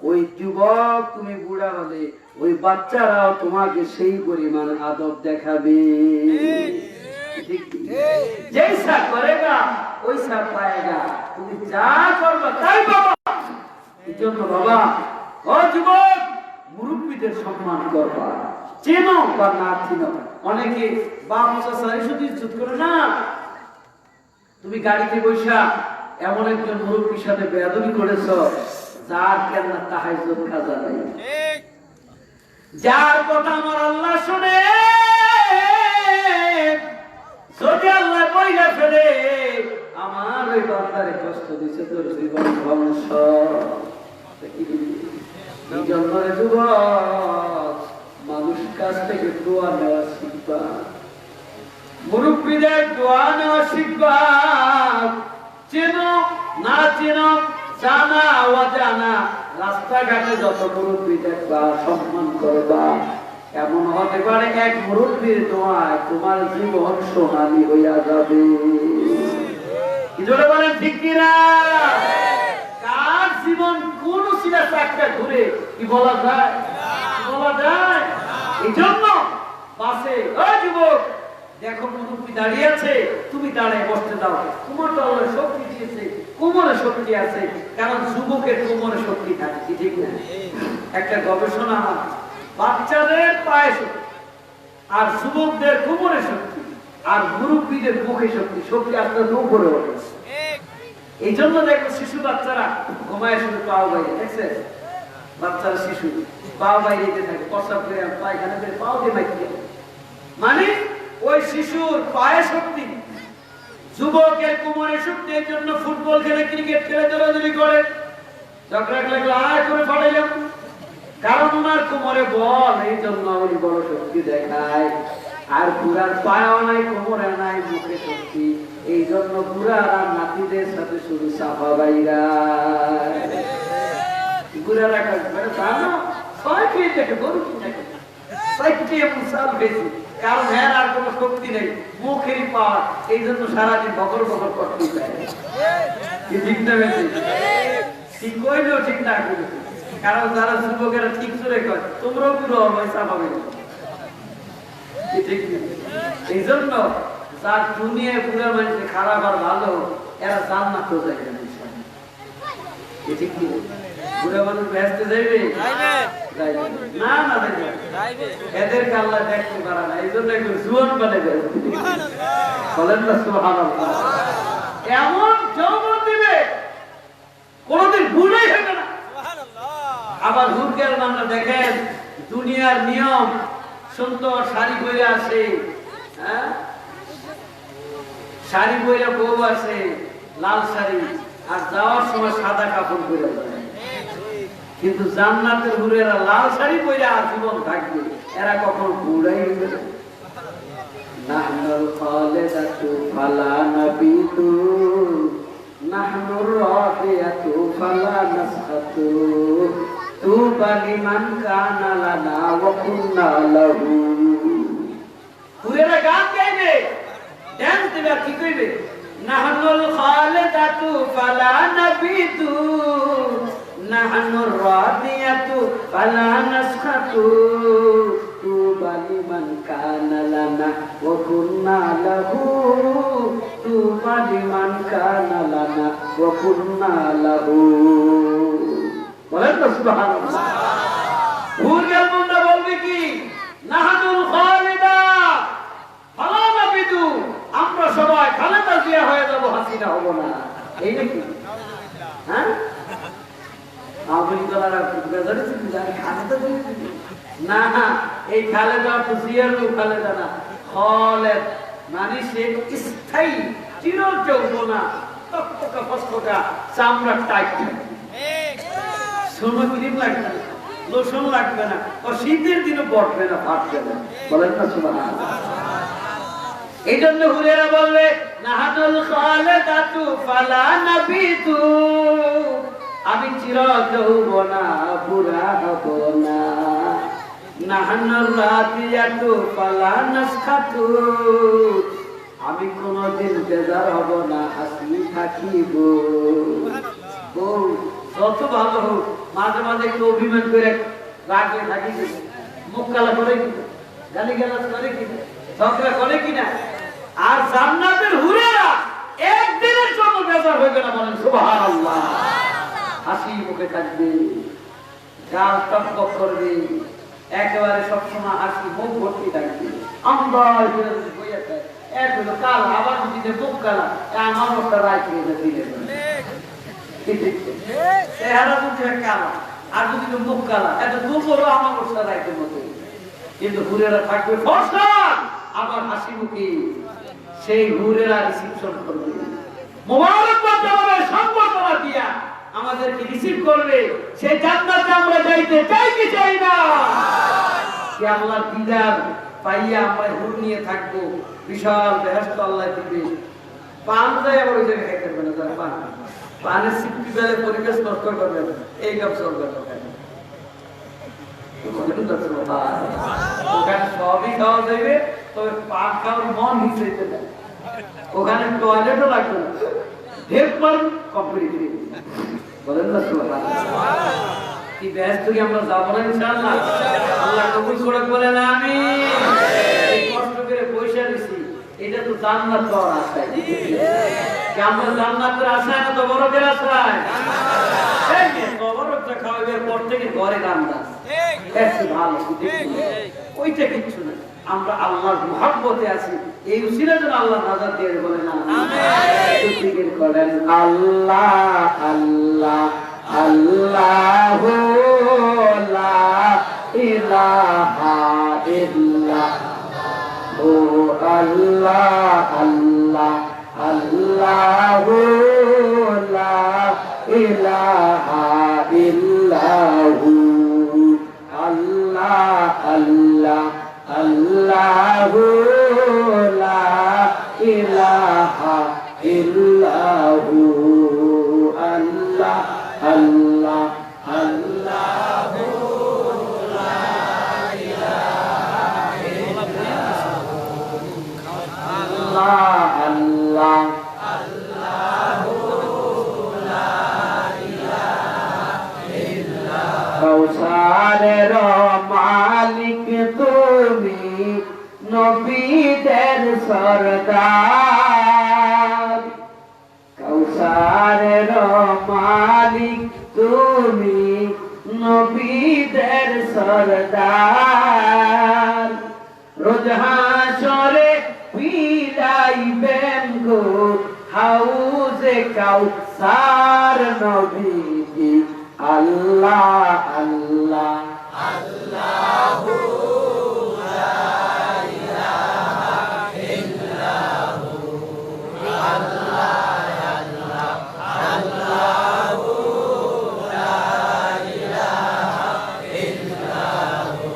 ওই যুবক তুমি বুড়া হলে ওই বাচ্চারাও তোমাকে সেই পরিমাণ আদব দেখাবে। জৈসা করেগা ওইসা পায়েগা, তুমি যা করবা তাই পাবা। এই জন্য বাবা, ও যুবক, মুরব্বীদের সম্মান করবা, চেনো বা না চেনো। অনেকে বাপ চাচারি শুধু ইজ্জত করে না। তুমি গাড়িতে বৈশা এমন একজন মুরব্বীর সাথে বেয়াদবি করেছ, যার কেন তাহাজ্জুদ কাজা নাই, যার কথা আমার আল্লাহ শুনে, যদি আল্লাহ কইরা ফেলে আমার ওই বান্দারে কষ্ট দিছে, তোর জীবন ধ্বংস। এই জন্য যুবক, মানুষ কাছ থেকে দোয়া নেওয়া শিখবা, মুরব্বীদের দোয়া নেওয়া শিখবা। চেনো না চেনো, জানা অজানা, রাস্তাঘাটে যত মুরব্বী দেখবা সম্মান করবা। এমন হতে পারে এক মুরব্বীর দোয়ায় তোমার জীবন সোনালী হইয়া যাবে। কি জোরে বলেন ঠিক কিনা? কার জীবন কোন সিরা চাকটা ঘুরে কি বলা যায়? বলা যায়? এই জন্য পাশে ওই যুবক, দেখো মুরব্বী দাঁড়িয়ে আছে, তুমি দাঁড়ায় বসতে দাও। তোমার তো আল্লাহ শক্তি দিয়েছে, কোমরে শক্তি আছে, কারণ যুবকের কোমরে শক্তি থাকে। কি ঠিক না? একটা গবেষণা, বাচ্চাদের পায়ে শক্তি, আর যুবকদের কোমরে শক্তি, আর মুরব্বীদের মুখে শক্তি। শক্তি আপনার উপরে ওঠে। এই জন্য দেখো শিশু বাচ্চারা ঘুমায় শুধু পাও বাইরে, দেখছেন? বাচ্চারা শিশু পাও বাইরে থাকে, প্রস্রাব করে পায়খানা করে পাও দিয়ে মাইকে, মানে ওই শিশুর পায়ে শক্তি, যুবকের কোমরে শক্তি। এই জন্য ফুটবল খেলে, ক্রিকেট খেলে, দৌড়াদৌড়ি করে, ঝগড়া লাগলো আয় করে ফাটাইলাম, কারণ ওনার কোমরে বল। এই জন্য উনি বড় শক্তি দেখায়। আর বুড়ার পায়েও নাই, কোমরে নাই, মুখে শক্তি। এই জন্য বুড়ারা নাতিদের সাথে শুধু সাফা বাইরা, বুড়ারা তা না, ছয় খেয়ে দেখে গরু কিনে, ছয় খেয়ে মুসাল বেশি, কারণ হ্যাঁ আর কোনো শক্তি নেই, মুখেরই পাওয়ার, এই জন্য সারাদিন বকর বকর করতে চায়। ঠিক না বেশি ঠিক কইলেও ঠিক না কইলে, কারণ যারা যুবকেরা ঠিক করে কয় তোমরাও পুরো পয়সা পাবে। ঠিক এই জন্য যার দুনিয়ায় পুরো মানুষ খারাপ আর ভালো, এরা জান্নাত তো যাবে না। ঠিক কি পুরো মানুষ ব্যস্ত যাইবে না না যাইবে, এদেরকে আল্লাহ দেখতে পারে না, এই জন্য একটু জুয়ান বলে দেয়। বলেন না সুবহানাল্লাহ। এমন যৌবন দিবে কোনদিন ভুলেই হবে না। আবার হুরকের মানটা দেখেন, দুনিয়ার নিয়ম সুন্দর শাড়ি পরে আসে, হ্যাঁ শাড়ি পরে বউ আসে লাল শাড়ি, আর যাওয়ার সময় সাদা কাপড় পরে যায়। কিন্তু জান্নাতের হুরেরা লাল শাড়ি পরে আজীবন থাকবে, এরা কখনো বুড়াই হবে না। নাহনুল খালিদাতু ফালা নাবিতু, নাহনুর রাদিয়াতু ফালা নাসখাতু, তুবা লিমান কানা লানা ওয়া কুন্না লাহু। হুরেরা গান গাইবে, ডান্স দিবে, কি কইবে? নাহনুল খালিদাতু ফালা নাবিতু, নাহনুর রাদিয়াতু ফালা নাসখাতু, তুবা লিমান কানা লানা ওয়া কুন্না লাহু, তুবা লিমান কানা লানা ওয়া কুন্না লাহু। বলেন তো সুবহানাল্লাহ। হুরগেল মুন্ডা বলবে কি? নাহনুল খালিদা ফালা নাবিতু, আমরা সবাই খালেদা জিয়া হয়ে যাব, হাসিনা হব না। এই নাকি? হ্যাঁ না, এই খালেদা তো জিয়ার খালেদা না, খালেদ মানে সে স্থায়ী চির যৌবনা, টকটকা ফসকটা, চামড়া টাইট থাকবে, সোনো ক্রিম লাগবে না, লোশন লাগবে না, ও শীতের দিনও বটবে না, ফাটবে না। বলেন না সুবহানাল্লাহ। এই জন্য হুরেরা বলবে নাহানুল খালিদাতু ফালা নাবিতু, আমি চির যৌবনা বুড়া হব না। নাহানুর রাদিয়াতু ফালা নাসখাতু, আমি কোনদিন বেজার হব না, হাসি থাকিব। ও যত ভালো হোক, মাঝে মাঝে একটু অভিমান করে রাগলে থাকি, মুখ কালা করে কিনা, গালি গালাজ করে কিনা, ঝগড়া করে কিনা। আর জান্নাতের হুরেরা একদিনের জন্য বেজার হইবে না। বলেন সুবহানাল্লাহ। হাসি মুখে থাকবে, গাল টকবক করবে, একেবারে সবসময় হাসি, মুখ ভর্তি থাকবে। আমরা এক হলো কাল, আবার যদি মুখ কালা, আমার একটা রায় খেয়ে দিলে চেহারা যদি কালা আর যদি মুখ কালা, এটা দুপুরও আমার অবস্থা রাইতের মতো। কিন্তু হুরেরা থাকবে ফর্সা, আবার হাসি মুখে, সেই হুরেরা রিসিপশন করবে, মোবারকবাদ জানাবে, সম্বর্ধনা দিয়া আমাদেরকে রিসিভ করবে। সেই জান্নাতে আমরা যাইতে চাই কি চাই না? কি আল্লাহর দিদার পাইয়া আমরা হুর নিয়ে থাকবো, বিশাল বেহেশত আল্লাহ দিবে। পান যায় আবার ওই জায়গায় খাইতে পারবে না, যারা পান পানের সিপটি বেলে পরিবেশ নষ্ট করবে, এই কাজ চলবে না। ওখানে সবই খাওয়া যাবে, তবে পান খাওয়ার মন হিসেবে না। ওখানে টয়লেটও লাগবে না, ঢেক মার কমপ্লিট। বলেন না সুবহানাল্লাহ। কি ব্যস্ত কি আমরা যাবো না ইনশাআল্লাহ? আল্লাহ কবুল করে বলেন আমিন। এই কষ্ট করে পয়সা দিছি, এটা তো জান্নাত পাওয়ার আশায়। কি আমরা জান্নাতের আশায় না তো বড়দের আশায়? এই যে বড়টা খাওয়াবে পর থেকে ঘরে রান্না, একটু ভালো ওইটা কিচ্ছু না। আমরা আল্লাহর মুহাব্বতে আছি, এই উসিলার জন্য আল্লাহ নাজাত দিয়ে বলেন আমিন। জিকির করেন আল্লাহ আল্লাহ আল্লাহু লা ইলাহা ইল্লাল্লাহু, আল্লাহ আল্লাহ আল্লাহু লা ইলাহা ইল্লাহু, আল্লাহ আল্লাহ আল্লাহু লা ইলাহা ইল্লাহু, আল্লাহ আল্লাহ আল্লাহু লা ইলাহা ইল্লাহু। কৌসারের মালিক তুমি, নবীদের সরদার। কৌসারের মালিক তুমি, নবীদের সরদার। রোজ হাসরে বিলাইবেন গো হাউজে কাউসার নবীজি। আল্লাহ আল্লাহ আল্লাহু লা ইলাহা ইল্লাহু, আল্লাহ আল্লাহ আল্লাহু লা ইলাহা ইল্লাহু,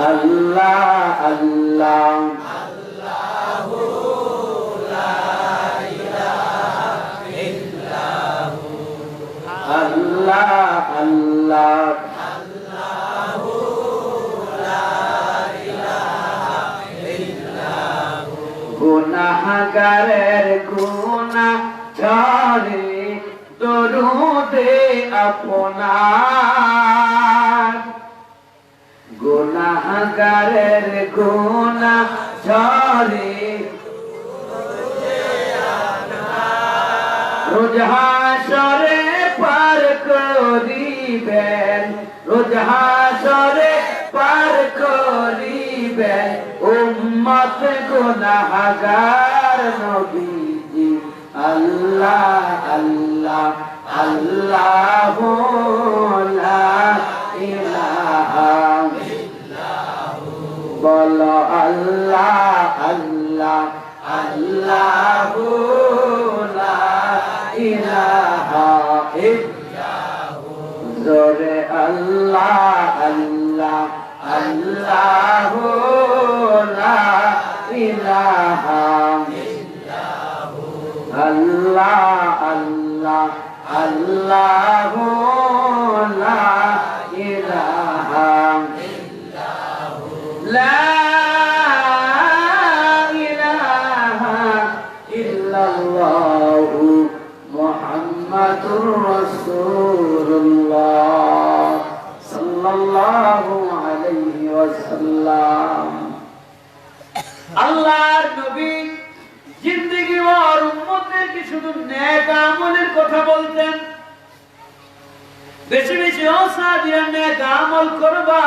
আল্লাহ আল্লাহ আল্লাহু লা ইলাহা ইল্লাহু, আল্লাহ আল্লাহ আল্লাহু লা ইলাহা ইল্লাহু। গুনাহগারের গুনাহ ঝরে দরুদে আপনার, গুনাহগারের গুনাহ ঝরে রোজ হাসরে পার করিবেন, রোজ হাসরে পার করিবেন উম্মত গুনাহগার নবীজি। আল্লাহ আল্লাহ আল্লাহু লা ইলাহা ইল্লাহু, বলো আল্লাহ আল্লাহ আল্লাহু লা ইলাহা ইল্লাহু, জোরে আল্লাহ আল্লাহ আল্লাহু লা ইলাহা ইল্লাহু, আল্লাহ আল্লাহ আল্লাহু লা ইলাহা ইল্লাহু, লা ইলাহা ইল্লাল্লাহু মুহাম্মাদুর রাসূলুল্লাহ সাল্লাল্লাহু আলাইহি ওয়াসাল্লাম। আল্লাহর নবী জিন্দেগি ভর উম্মতদেরকে শুধু নেক আমলের কথা বলতেন। বেশি বেশি ও সাহাবীরা নেক আমল করবা।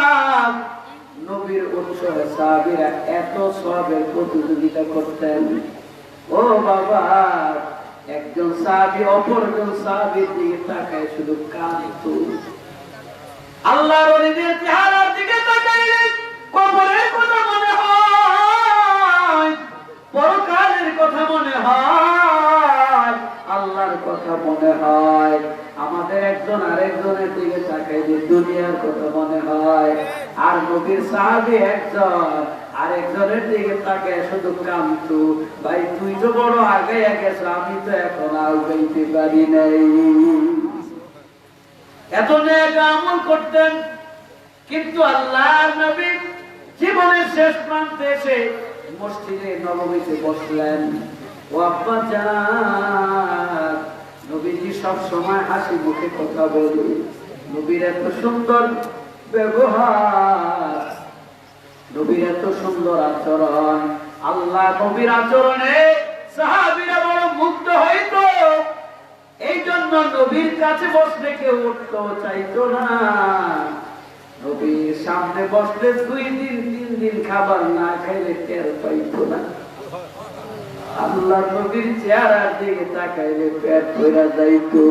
নবীর অনুসারে সাহাবীরা এত সওয়াবের প্রতিযোগিতা করতেন। ও বাবা, একজন সাহাবী অপরজন সাহাবীর দিকে তাকায় শুধু কাঁদতো। আল্লাহর ওলিদের চেহারার দিকে তাকাইলে কবরের কথা মনে হয়, পরকালের কথা মনে হয়, আল্লাহর কথা মনে হয়। আমাদের একজন আরেকজনের দিকে তাকাইলে দুনিয়ার কথা মনে হয়। আর নবীর সাহাবী একজন আরেকজনের দিকে তাকায় শুধু কাঁদতো। ভাই, তুই তো বড় আগে গেছ, আমি তো এখন আগাইতে পারি নাই। এত নেক আমল করতেন, কিন্তু আল্লাহর নবী জীবনের শেষ প্রান্তে এসে মসজিদে নববীতে বসলেন। ও আব্বা জান, নবীজি সব সময় হাসি মুখে কথা বলে। নবীর এত সুন্দর ব্যবহার, নবীর এত সুন্দর আচরণ, আল্লাহ নবীর আচরণে সাহাবীরা বড় মুগ্ধ হইত। এই জন্য নবীর কাছে বসলে কেউ উঠতে চাইতো না। নবীর সামনে বসলে 2 দিন 3 দিন খাবার না খাইলে টের পাইতো না। আল্লাহ নবীর চেহারার দিকে তাকাইলে পেট ভরা যাইতো।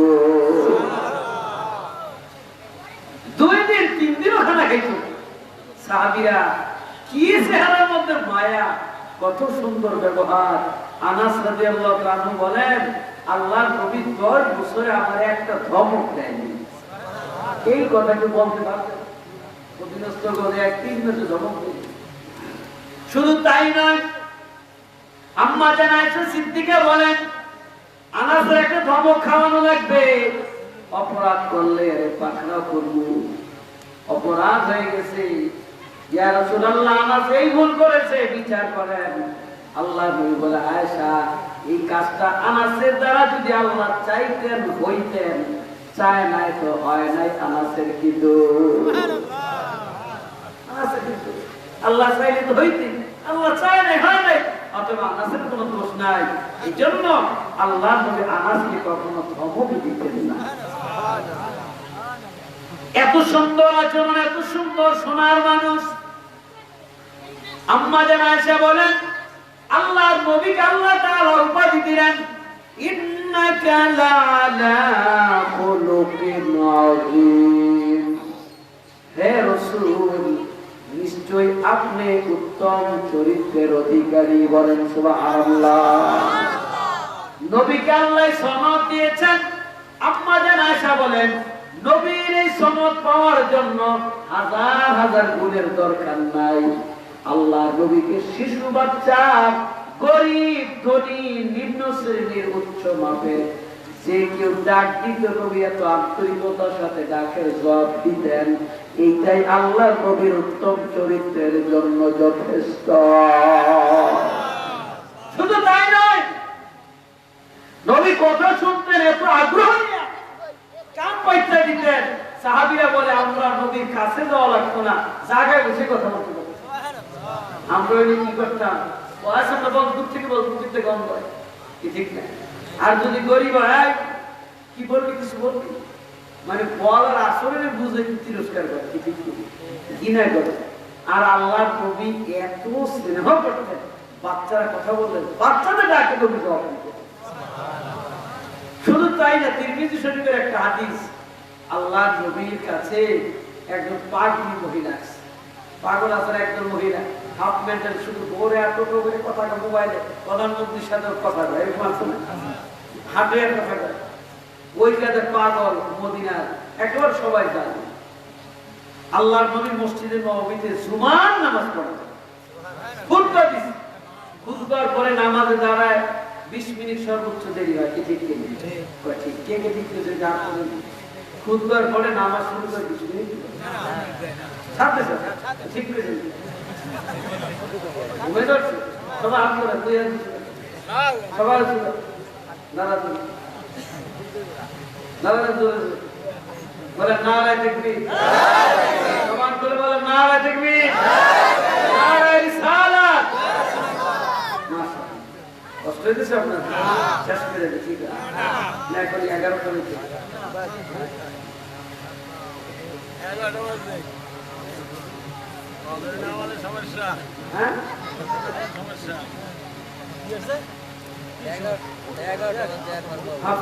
2 দিন 3 দিনও খানা খাইতো। সাহাবীরা কি চেহারার মধ্যে মায়া, কত সুন্দর ব্যবহার। আনাস রাদিয়াল্লাহু তাআলা বলেন, আল্লাহর নবী 10 বছরে আমার একটা ধমক দেয়নি। এই কথাকে বলতে পারতেন, অধীনস্থ করে 1-3 মাসে ধমক দেয়। শুধু তাই নয়, আম্মা জান আয়েশা সিদ্দিকা বলেন, আনাসের একটা ধমক খাওয়ানো লাগবে। অপরাধ করলে পাকড়াও করব, অপরাধ হয়ে গেছে, ইয়া রাসূলুল্লাহ আনাস এই ভুল করেছে, বিচার করেন। আল্লাহ নবী বলে, আয়েশা, এই কাজটা আনাসের দ্বারা যদি আল্লাহ চাইতেন হইতেন, চায় নাই তো হয় নাই, আনাসের কি দোষ? আনাসের কি দোষ? আল্লাহ চাইলে তো হইতে, আল্লাহ চায় নাই হয় নাই, অথবা আনাসের কোনো দোষ নাই। এই জন্য আল্লাহ নবী আনাসকে কখনো ধমক দিতেন না। এত সুন্দর আচরণ, এত সুন্দর সোনার মানুষ। আম্মা জান আয়েশা বলেন, আল্লাহর নবীকে আল্লাহ তাআলা উপাধি দিলেন ইন্নাকা লাআলা খুলুকিন আযীম। হে রাসূল, নিশ্চয়ই আপনি উত্তম চরিত্রের অধিকারী। বলেন সুবহানাল্লাহ। নবীকে আল্লাহ সনদ দিয়েছেন। আম্মা জান আয়েশা বলেন, নবীর এই সনদ পাওয়ার জন্য হাজার হাজার গুণের দরকার নাই। আল্লাহ নবীকে শিশু বাচ্চা, গরিব, ধনী, নিম্ন শ্রেণীর, উচ্চ মাপের যে কেউ ডাক দিত, নবী এত আন্তরিকতার সাথে ডাকের জবাব দিতেন। এইটাই আল্লাহ নবীর উত্তম চরিত্রের জন্য যথেষ্ট। শুধু তাই নয়, নবী কথা শুনতেন এত আগ্রহ নিয়ে, কান পয়সা দিতেন। সাহাবীরা বলে, আমরা নবীর কাছে যাওয়া লাগতো না, জায়গায় বসে কথা বলতে পারতাম। আমরা কি করতাম, দূর থেকে বলতো, দূর থেকে গন্ধ হয়, ঠিক না? আর যদি গরিব হয়, কি বলবি, কিছু বলবি, মানে বলার আসলে বুঝে তিরস্কার করে, ঘৃণা করে। আর আল্লাহর নবী এত স্নেহ করতেন, বাচ্চারা কথা বললেন, বাচ্চাদের ডাকে নবী জবাব দিতেন। শুধু তাই না, তিরমিজি শরীফের একটা হাদিস, আল্লাহর নবীর কাছে একজন পাগলী মহিলা আছে। পাগল আছে একজন মহিলা, হাফ মেন্টাল, শুধু ভোরে আর টোটো করে কথা কয়, মোবাইলে প্রধানমন্ত্রীর সাথে কথা কয়, এরকম আছে না, হাটে কথা কয়। ওই কাজে পাগল মদিনার একেবারে সবাই জানে। আল্লাহর নবী মসজিদে নববীতে জুমার নামাজ পড়ে, খুতবা দিছে, খুতবার পরে নামাজে দাঁড়ায় 20 মিনিট সর্বোচ্চ দেরি হয়। ঠিক ঠিক ঠিক কে কে ঠিক যে যা করেন, খুতবার পরে নামাজ শুরু করে 20 মিনিট ছাড়তে ঠিক করেছেন। ঘুমে ধরছে সবাই, আপনারা তুই সবাই দাদা দাদা বলে নারায় দেখবি, সমান করে বলে নারায় দেখবি, নারায় রিসালাত। কষ্ট হয়েছে আপনার, শেষ করে যাবে, ঠিক আছে না? এখন 11টা হয়েছে, হ্যাঁ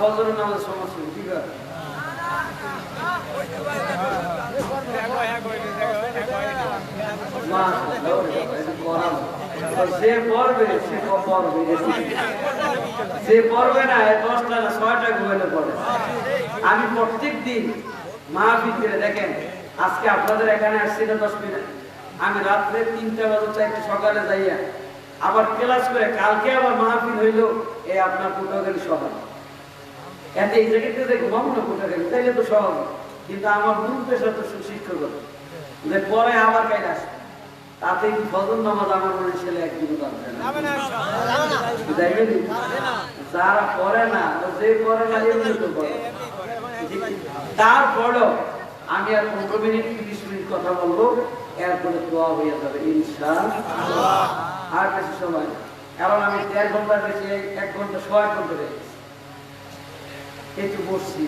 ফজরের নামাজের সমস্যা, ঠিক আছে? যে পড়বে সে পড়বে, যে পড়বে না 10টা না 6টা ঘুমাইলে পড়ে। আমি প্রত্যেক দিন মাহফিল করে, দেখেন আজকে আপনাদের এখানে আসছি না 10 মিনিট, আমি রাত্রে 3টা বাজে চাইতে সকালে যাইয়া আবার ক্লাস করে, কালকে আবার মাহফিল হইল এই আপনার কোটাগালি সভা। এতে এই জায়গাতে যে ঘুমাবো না কোটাগালি, তাইলে তো সহজ, কিন্তু আমার মূল পেশা তো শিক্ষকতা, পরে আবার কাজ আসে, তাতে কি ফজর নামাজ আমার মনে ছেলে একদিনও পারবে না। যারা পড়ে না, যে পড়ে না এমনি তো পড়ে। তারপরেও আমি আর 15 মিনিট 30 মিনিট কথা বলবো, এরপরে দোয়া হয়ে যাবে ইনশাআল্লাহ। আর বেশি সময়, কারণ আমি 1.5 ঘন্টার বেশি, 1 ঘন্টা 1.5 ঘন্টা হয়ে গেছে, একটু বসছি,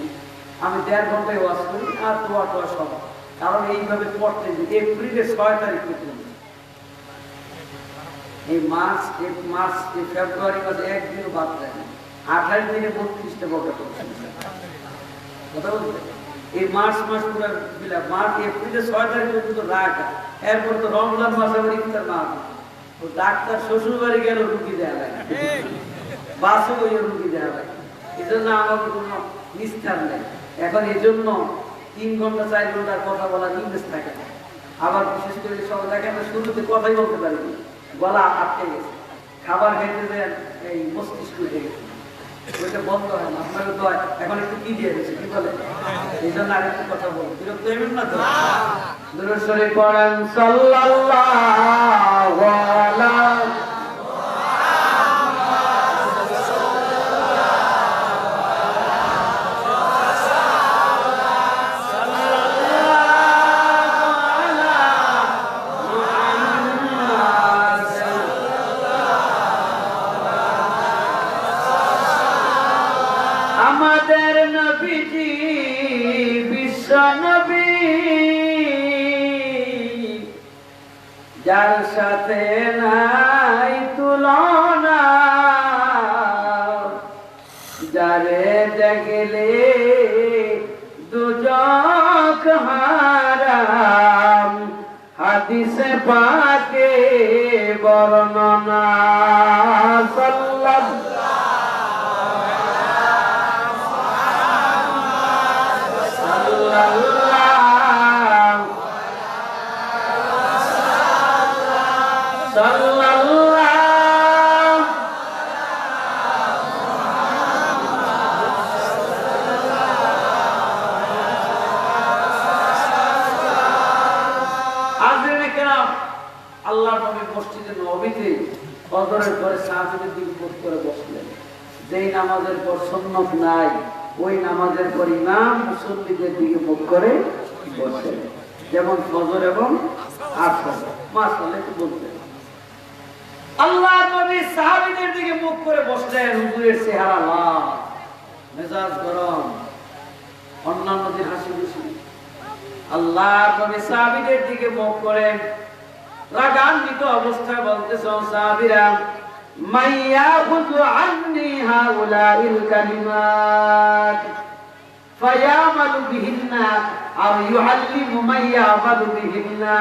আমি 1.5 ঘন্টায় ওয়াজ করি আর দোয়া টোয়া সব। কারণ এইভাবে পড়তে এপ্রিলের 6 তারিখ পর্যন্ত, এই মার্চ এই ফেব্রুয়ারি মাসে একদিনও বাদ দেয় না, 28 দিনে 32টা বকা করছে কথা বলতে। এই মার্চ মাস পুরো মার্চ এপ্রিলের 6 তারিখ পর্যন্ত রাখা, এরপর তো রমজান মাসে আবার ইফতার না, তো ডাক্তার শ্বশুর বাড়ি গেল রুগী দেওয়া লাগে, বাসে ওই রুগী দেওয়া লাগে। এই জন্য আমাদের কোনো নিস্তার নেই। এখন এই জন্য 3 ঘন্টা 4 ঘন্টার কথা বলা ইংরেজ থাকে না। আবার বিশেষ করে সব দেখেন শুরুতে কথাই বলতে পারি, গলা আটকে গেছে, খাবার খাইতে দেন এই মস্তিষ্ক উঠে গেছে, ওইটা বন্ধ হয় না। আপনাকে তো এখন একটু কি দিয়ে গেছে, কি বলে, এই জন্য আরেকটু কথা বলবো, বিরক্ত হইবেন না তো? দুরূদ শরীফ পড়েন, সাল্লাল্লাহু আলাইহি বিশ্ব নবী যার সাথে নাই তুলনা, যারে দেখলে দুজক হারাম, হাদিসে পাকে বর্ণনা। সাল্লাল্লাহু আল্লাহ নবী মসজিদে নববীতে ফজরের পরে সাহাবীদের দিকে মুখ করে বসলেন। যেই নামাজের পর সুন্নত নাই ওই নামাজের পর ইমাম মুসল্লিদের দিকে মুখ করে বসেন, যেমন ফজর এবং আসর। মাশাআল্লাহ একটু বলতেন আল্লাহ নবী সাহাবীদের দিকে মুখ করে বসলেন। হুজুরের চেহারা লাল, মেজাজ গরম, অন্যান্যদের হাসি খুশি। আল্লাহ নবী সাহাবীদের দিকে মুখ করে রাগান্বিত অবস্থায় বলতেছেন, সাহাবীরা মাইয়াখুযু আন্নী হাউলাইল কালিমাত ফায়ামালু বিহিন্না আও ইউআল্লিমু মাইয়ামালু বিহিন্না।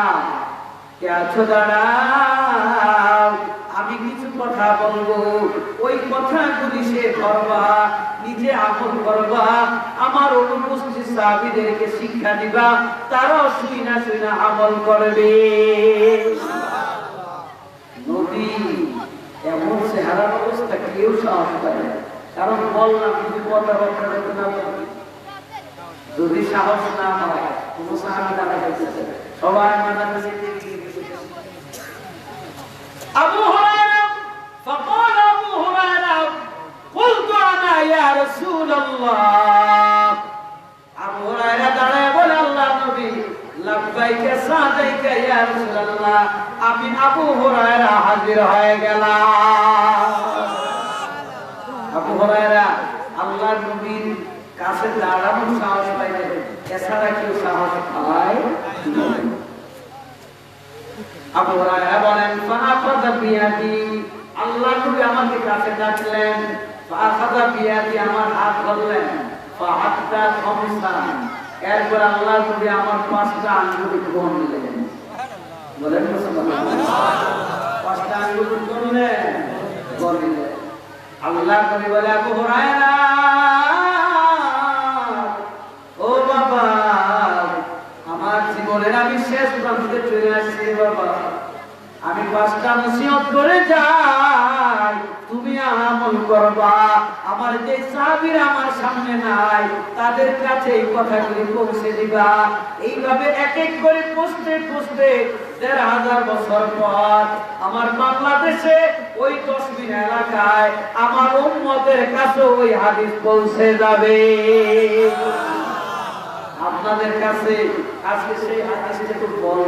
কে আছো দাঁড়াও, আমি কিছু কথা বলবো, ওই কথাগুলি সে ধরবা, নিজে আমল করবা, আমার অনুপস্থিত সাহাবীদেরকে শিক্ষা দিবা, তারাও শুইনা শুইনা আমল করবে। নবী এমন চেহারার অবস্থা কেউ সাহস পায় না, কারণ বললাম যদি কথা রক্ষা করতে না পারি, যদি সাহস না হয় কোন সাহাবী দাঁড়া যাইতেছে সবাই মাদ্রাসা থেকে আবু হুরায়রা فقال ابو هريره قلت انا يا رسول الله। আবু হুরায়রা দাঁড়ায় বলে, আল্লাহর নবী লাব্বাইকা সাদাইকা ইয়া রাসূলুল্লাহ, আমি আবু হুরায়রা হাজির হয়ে গেলাম। আবু হুরায়রা আল্লাহর নবীর কাছে দাঁড়ানোর সাহস পায় না, এছাড়া কেউ সাহস পায় না। আবু হুরায়রা বলেন, ফাআখাযা বিয়াদি, আল্লাহর নবী আমাকে কাছে ডাকলেন, ফাআখাযা বিয়াদি, আমার হাত ধরলেন, ফাহাত্তা খামসান, এরপর আল্লাহর নবী আমার 5টা আঙ্গুল গ্রহণ করলেন। বলেন সুবহানাল্লাহ, 5টা আঙ্গুল করলেন, করলেন। আল্লাহর নবী বলে, আবু হুরায়রা ও বাবা, আমার জীবনের আমি শেষ প্রান্তে চলে আসছি বাবা, আমি 5টা নসিহত করে যাই, তুমি আমল করবা। আমার যে সাহাবীরা আমার সামনে নাই তাদের কাছে এই কথাগুলি পৌঁছে দিবা। এইভাবে এক এক করে পোস্টে পোস্টে ১,৫০০ বছর পর আমার বাংলাদেশে ওই 10 মিনা এলাকায় আমার উম্মতের কাছে ওই হাদিস পৌঁছে যাবে। আপনাদের কাছে আজকে সেই হাদিসটা খুব বড়।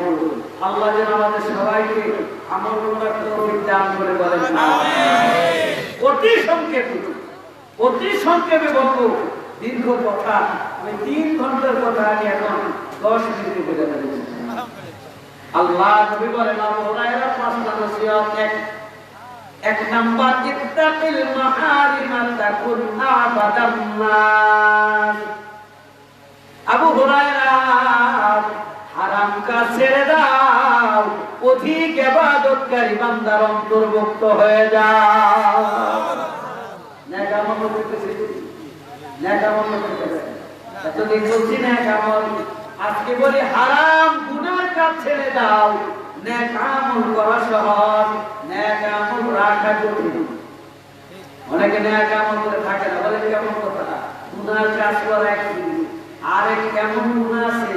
আল্লাহ যেন আমাদের সবাইকে আমল করার তৌফিক দান করে, বলেন আমিন। অতি সংক্ষেপে বলবো, দীর্ঘ কথা, আমি 3 ঘন্টার কথা আমি এখন 10 মিনিটে বলে দিচ্ছি। আল্লাহ নবী বলেন, আবু হুরায়রা 5টা নসিহত। এক নাম্বার, ইত্তাকিল মাহারিমা তাকুন আবাদান নাস। আবু হুরায়রা হারাম কাজ ছেড়ে দাও, অধিক ইবাদতকারী বান্দার অন্তর্ভুক্ত হয়ে যাও। নেক আমল করতেছি, নেক আমল করতেছি, এতদিন বলছি নেক আমল, আজকে বলি হারাম গুনার কাজ ছেড়ে দাও। নেক আমল করা সহজ, নেক আমল রাখা কঠিন। অনেকে নেক আমল করে থাকে না, বলে কেমন কথা, গুনার কাজ করা এক জিনিস, আর এক কেমন গুনাহ আছে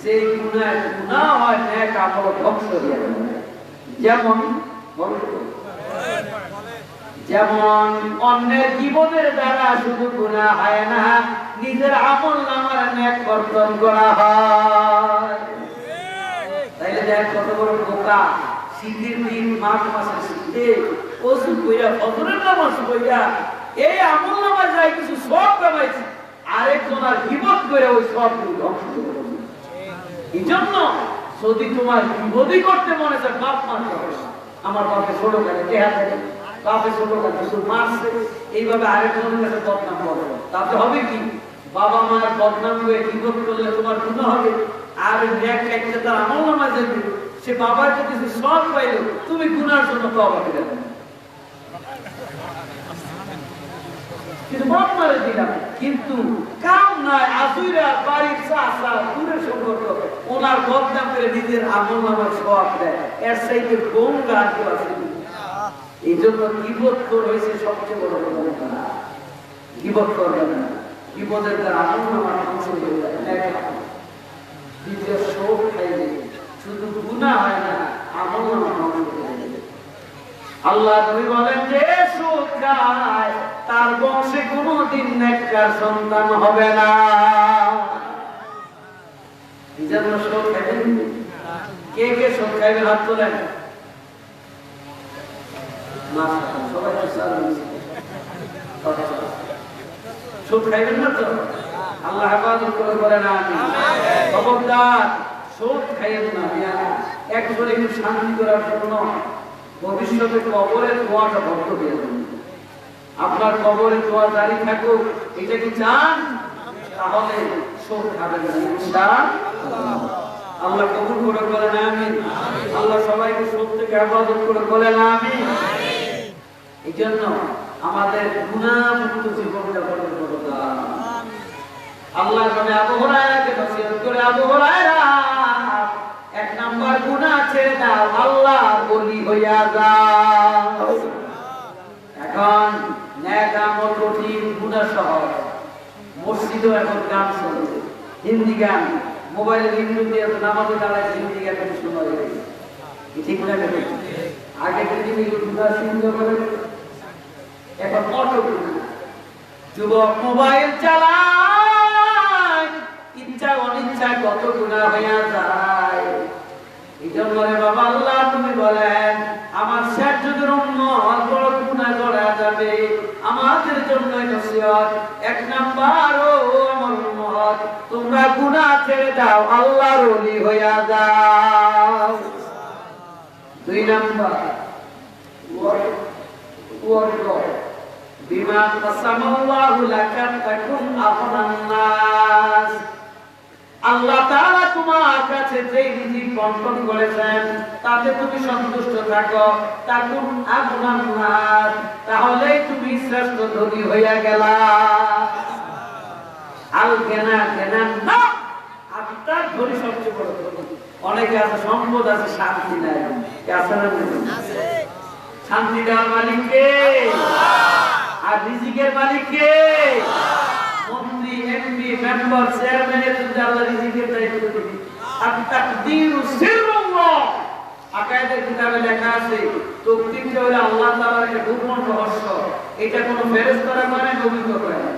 সেই গুনাহ হয় নেক আমল ধ্বংস হয়ে যাবে। যেমন অন্যের জীবনের দ্বারা শুধু গুনাহ হয় না, নিজের আমল নামার নেক কর্তন করা হয়। তাইলে দেখ কত বড় বোকা, শীতের দিন মাঘ মাসের শীতে ওযু কইরা ফজরের নামাজ পড়িয়া এই আমল নামায় যায় কিছু সব কামাইছে, আরেকজনের গীবত করে ওই সবগুলো ধ্বংস করে দেবে। এই জন্য যদি তোমার গীবতই করতে মনে চায়, বাপ মারতে হবে। আমার বাপে ছোট কালে টেহা থাকে, বাপে ছোট কালে শুধু মারছে, এইভাবে আরেকজনের কাছে বদনাম হবে। তাতে হবে কি, বাবা মার বদনাম হয়ে গীবত করলে তোমার গুনাহ হবে, আর নেক কাটলে তার আমলনামায় যাবে। সে বাবার কাছে কিছু সওয়াব পাইলো, তুমি গুনার জন্য তওবা করে দেবে। কিন্তু বাপ মারে দিলাম, কিন্তু কাম নাই, আসুইরা বাড়ির চাচা দূরের সম্পর্ক, ওনার বদনাম করে নিজের আমলনামায় সওয়াব দেয়, এর চাইতে গঙ্গা আর কেউ আছে? এই জন্য গীবত হয়েছে সবচেয়ে বড় গুনাহ। গীবত করবে না, গীবতের দ্বারা আমলনামা ধ্বংস হয়ে যায়। দ্বিতীয় শোক খাইলে শুধু গুনাহ হয় না, আমলনামা ধ্বংস হয়ে যায়। আল্লাহ নবী বলেন, যে সুদ খায় তার বংশে কোনদিন নেককার সন্তান হবে না। এই জন্য সুদ খাইবেন। কে কে সুদ খাইবেন হাত তোলেন। সবাই সুদ খাইবেন না তো? আল্লাহ হেফাজত করে বলেন আমিন। খবরদার সুদ খাইবেন না। একজনে একটু শান্তি করার জন্য ভবিষ্যতে কবরের দোয়াটা বন্ধ হয়ে যাবে। আপনার কবরের দোয়া জারি থাকুক, এটা কি চান? তাহলে সুদ খাবেন না ইনশাআল্লাহ। আল্লাহ কবুল করে বলেন আমিন। আল্লাহ সবাইকে সুদ থেকে হেফাজত করে বলেন আমিন। এই জন্য আমাদের গুনাহমুক্ত জীবনযাপনের দরকার। আল্লাহ নবী আবু হুরায়রাকে নসিহত করে, আবু হুরায়রা এক নাম্বার গুনাহ ছেড়ে দাও, আল্লাহর ওলি হইয়া যাও। এখন নেক আমল কঠিন, গুনাহ সহজ। মসজিদেও এখন গান চলে, হিন্দি গান, মোবাইলে হিন্দি দিয়ে নামাজে দাঁড়ায় হিন্দি গান শোনা যায়। ঠিক না? আগে তিনি গুনাহ শুনতে বলে, এখন অটো যুবক মোবাইল চালায়, ইচ্ছা অনিচ্ছা কত গুনাহ হইয়া যায়। এই জন্য বাবা আল্লাহ তুমি বলেন, আমার শেষ যুগের উম্মত বড় গুনাহ করা যাবে, আমাদের জন্য নসিহত। এক নাম্বার, ও আমার উম্মত, তোমরা গুনাহ ছেড়ে দাও, আল্লাহর ওলি হইয়া যাও। দুই নাম্বার, বিমা কাসামাল্লাহু লাকা তাকুন আফনান নাস। আল্লাহ তাআলা তোমার কাছে যে রিজিক বন্টন করেছেন তাতে তুমি সন্তুষ্ট থাকো, তাকুন আফনান নাস, তাহলেই তুমি শ্রেষ্ঠ ধনী হইয়া গেলা। আল গিনা গিনা না, আত্মার ধনী সবচেয়ে বড় ধনী। অনেকে আছে সম্পদ আছে, শান্তি নাই। আছে না? আছে। শান্তি দেওয়ার মালিক কে? আর রিজিকের মালিক কে? মন্ত্রী, এমপি, মেম্বার, চেয়ারম্যানের জন্য আল্লাহ রিজিকের দায়িত্ব দিবেন। আর তাকদীরু সিররুল্লাহ, আকায়েদের কিতাবে লেখা আছে, তাকদীরটা হলো আল্লাহ তাআলার একটা গোপন রহস্য। এটা কোনো ফেরেশতারা মানে নবী করে না।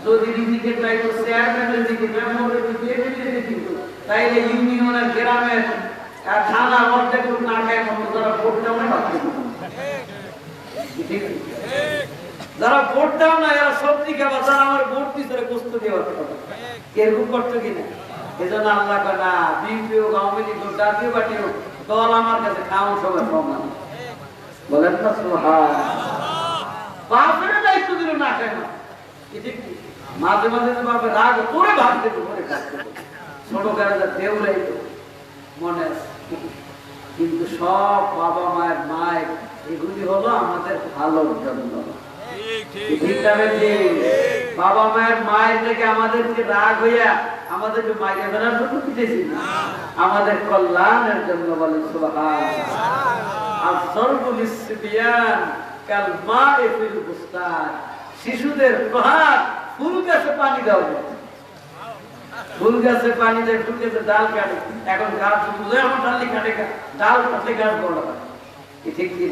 যদি রিজিকের দায়িত্ব চেয়ারম্যানের দিকে, মেম্বারের দিকে, এমপির দিকে, তাইলে ইউনিয়নের, গ্রামের, থানার অর্ধেক লোক না খায় মতো তারা ভোট দেওয়া না। ঠিক? যারা ভোট দাও না, এরা সবজি খাবা, যারা আমার ভোট দিচ্ছে গোস্ত দিয়ে এরকম করতো কিনা? এই জন্য আল্লাহ কয় না, বিএনপি হোক, আওয়ামী লীগ হোক, জাতীয় পার্টি হোক, দল আমার কাছে খাওয়ান সবাই সমান। বলেন না সুবহানাল্লাহ। বাপের দায়িত্ব দিল না খায় না। মাঝে মাঝে তো বাপের রাগ করে ভাবতে করে খাচ্ছে, ছোট কাজে দেউ লাইতো মনে আছে। কিন্তু সব বাবা মায়ের মায়ের এগুলি হলো আমাদের ভালোর জন্য। বাবা মায়ের মায়ের থেকে আমাদেরকে রাগ হইয়া আমাদেরকে মাইরে ফেলার জন্য দিতেছি, আমাদের কল্যাণের জন্য। বলেন সুবহানাল্লাহ। শিশুদের প্রহার ফুল গাছে পানি দাও, ফুল গাছে পানি দেয়, ফুল গাছে ডাল কাটে। এখন গাছ আমার ডালি কাটে, ডাল কাটলে গাছ বড় হয়। ঠিক কি?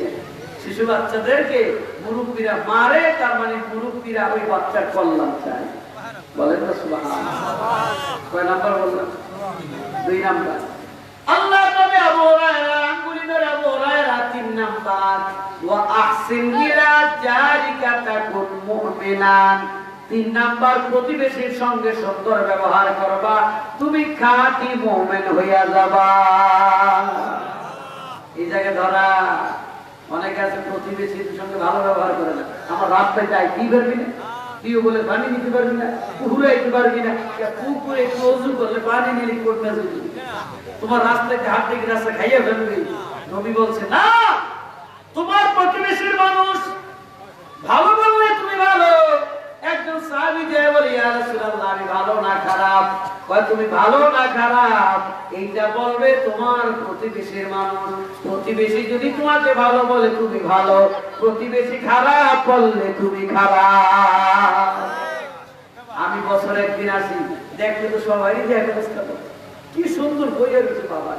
শিশু বাচ্চাদেরকে মুরব্বীরা মারে, তার মানে মুরব্বীরা ওই বাচ্চার কল্যাণ চায়। বলেন না সুবহানাল্লাহ। কয় নাম্বার বললাম? 2 নাম্বার। আল্লাহ নবী আবু হুরায়রা আঙ্গুলি ধরে, আবু হুরায়রা 3 নাম্বার, ওয়া আহসিন ইলা জারিকা তাকুন মুমিনান। তিন নাম্বার প্রতিবেশীর সঙ্গে সুন্দর ব্যবহার করবা, তুমি খাঁটি মুমিন হইয়া যাবা। এই জায়গায় ধরা অনেক আছে প্রতিবেশীর সঙ্গে ভালো ব্যবহার করে না। আমার রাস্তায় যাই কি পারবি না, তুইও বলে পানি নিতে পারবি না, পুকুরে আইতে পারবি না, পুকুরে একটু অজু করলে পানি নিয়ে করবে, তোমার রাস্তায় হাত থেকে রাস্তা খাইয়া ফেলবে। নবী বলছে না, তোমার প্রতিবেশীর মানুষ ভালো বললে তুমি ভালো। একজন সাহাবী যায় বলে, ইয়া রাসূলুল্লাহ আমি ভালো না খারাপ? কয় তুমি ভালো না খারাপ এইটা বলবে তোমার প্রতিবেশীর মানুষ। প্রতিবেশী যদি তোমাকে ভালো বলে তুমি ভালো, প্রতিবেশী খারাপ বললে তুমি খারাপ। আমি বছরে একদিন আসি, দেখলে তো সবাই দেখ অবস্থা কি সুন্দর বইয়া রয়েছে বাবা।